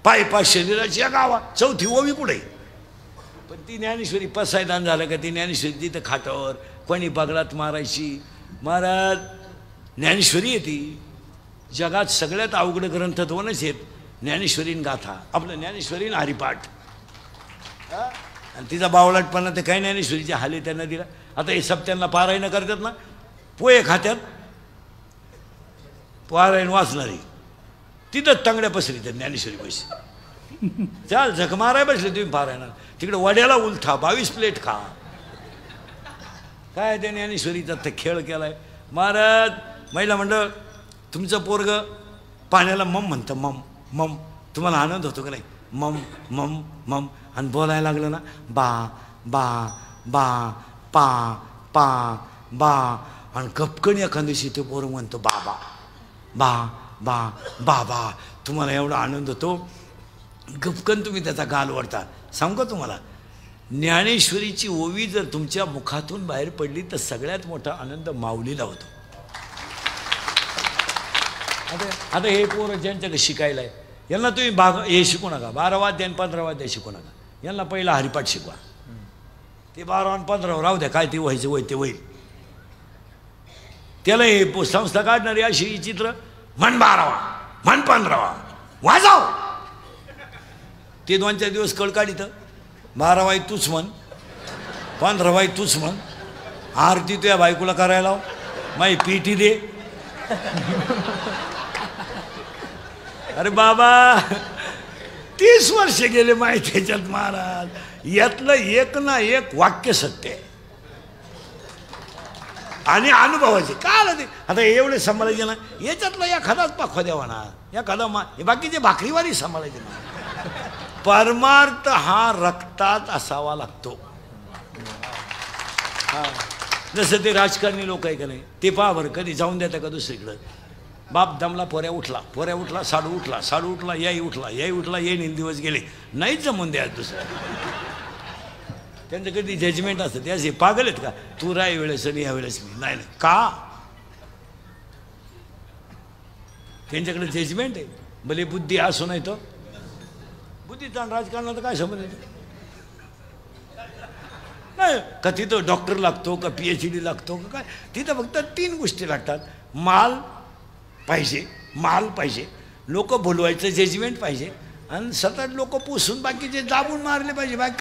पाय शरीराची या गावात. चौथी ओवी कुठे? पण ती ज्ञानेश्वरी पसायदान झालं का ती ज्ञानेश्वरी तिथं खाटावर कोणी बगलात मारायची. महाराज ज्ञानेश्वरी येते. जगात सगळ्यात अवघड ग्रंथ 2च आहेत, ज्ञानेश्वरीन गाथा. आपलं ज्ञानेश्वरीन हरिपाठ. आणि तिचा बावळटपणा ते काय ज्ञानेश्वरीच्या हाले त्यांना दिला. आता हे सप्त्यांना पारायण करतात ना, पोहे खात्यात पारायण वाचणारी तिथंच तांगड्या पसरीतात ज्ञानेश्वरी पैसे. चाल झक माराय बसले तुम्ही पारायण. तिकडे वड्याला उलथा 22 प्लेट खा. काय त्या ज्ञानेश्वरीचा तर खेळ केलाय. महाराज महिला मंडळ, तुमचं पोरग पाण्याला मम म्हणतं. मम मम. तुम्हाला आनंद होतो का नाही? मम मम मम. आणि बोलायला लागलं ना, बा बा बा पा पा बा. आणि कपकन एखाद दिवशी ते पोरं म्हणतो बाबा बा बा बाबा. तुम्हाला एवढा आनंद होतो, गपकन तुम्ही त्याचा गाल वरता. सांगू का तुम्हाला, ज्ञानेश्वरीची ओवी जर तुमच्या मुखातून बाहेर पडली तर सगळ्यात मोठा आनंद माऊलीला होतो. आता हे पोरं ज्यांच्याकडे शिकायला आहे, यांना तुम्ही हे शिकू नका. 12 वाद्य आणि 15 वाद्य शिकू नका. यांना पहिला हरिपाठ शिकवा. ते 12 आणि 15 राहू द्या, काय ते व्हायचं होय ते होईल. त्याला हे संस्था काढणारी अशी चित्र, म्हण 12वा म्हण 15वा वाजव. ते 2-4 दिवस कळ काढित. 12वाई तूच म्हण, 15वाई तूच म्हण. आरती तुझ्या बायकोला करायला माही पीठी दे. अरे बाबा 30 वर्ष गेले माहिती त्याच्यात महाराज. यातलं एक ना एक वाक्य सत्य आहे आणि अनुभवाचे. का आलं ते आता एवढे सांभाळायचे ना, याच्यातला एखादाच पाखवा द्यावा ना, एखादा बाकीचे भाकरीवारी सांभाळायचे ना. परमार्थ हा रक्तात असावा लागतो. हा जसं ते राजकारणी लोक आहे का नाही, ते पहा बरं कधी जाऊन देता का दुसरीकडं. बाप दमला, पोऱ्या उठला, साडू उठला, याई उठला, येईन दिवस गेले, नाहीच जमून द्या दुसरं. त्यांचं कधी जजमेंट असतं. ते असे पागल आहेत का, तू राय वेळेस आणि ह्या वेळेस मी नाही का. त्यांच्याकडे जजमेंट आहे. भले बुद्धी असो नाही तो बुद्धीचा राजकारणात काय संबंध आहे. नाही का तिथं डॉक्टर लागतो का PhD लागतो का काय, तिथं फक्त 3 गोष्टी लागतात. माल पाहिजे, लोक बोलवायचं जजमेंट पाहिजे आणि सतत लोक पुसून बाकीचे दाबून मारले पाहिजे.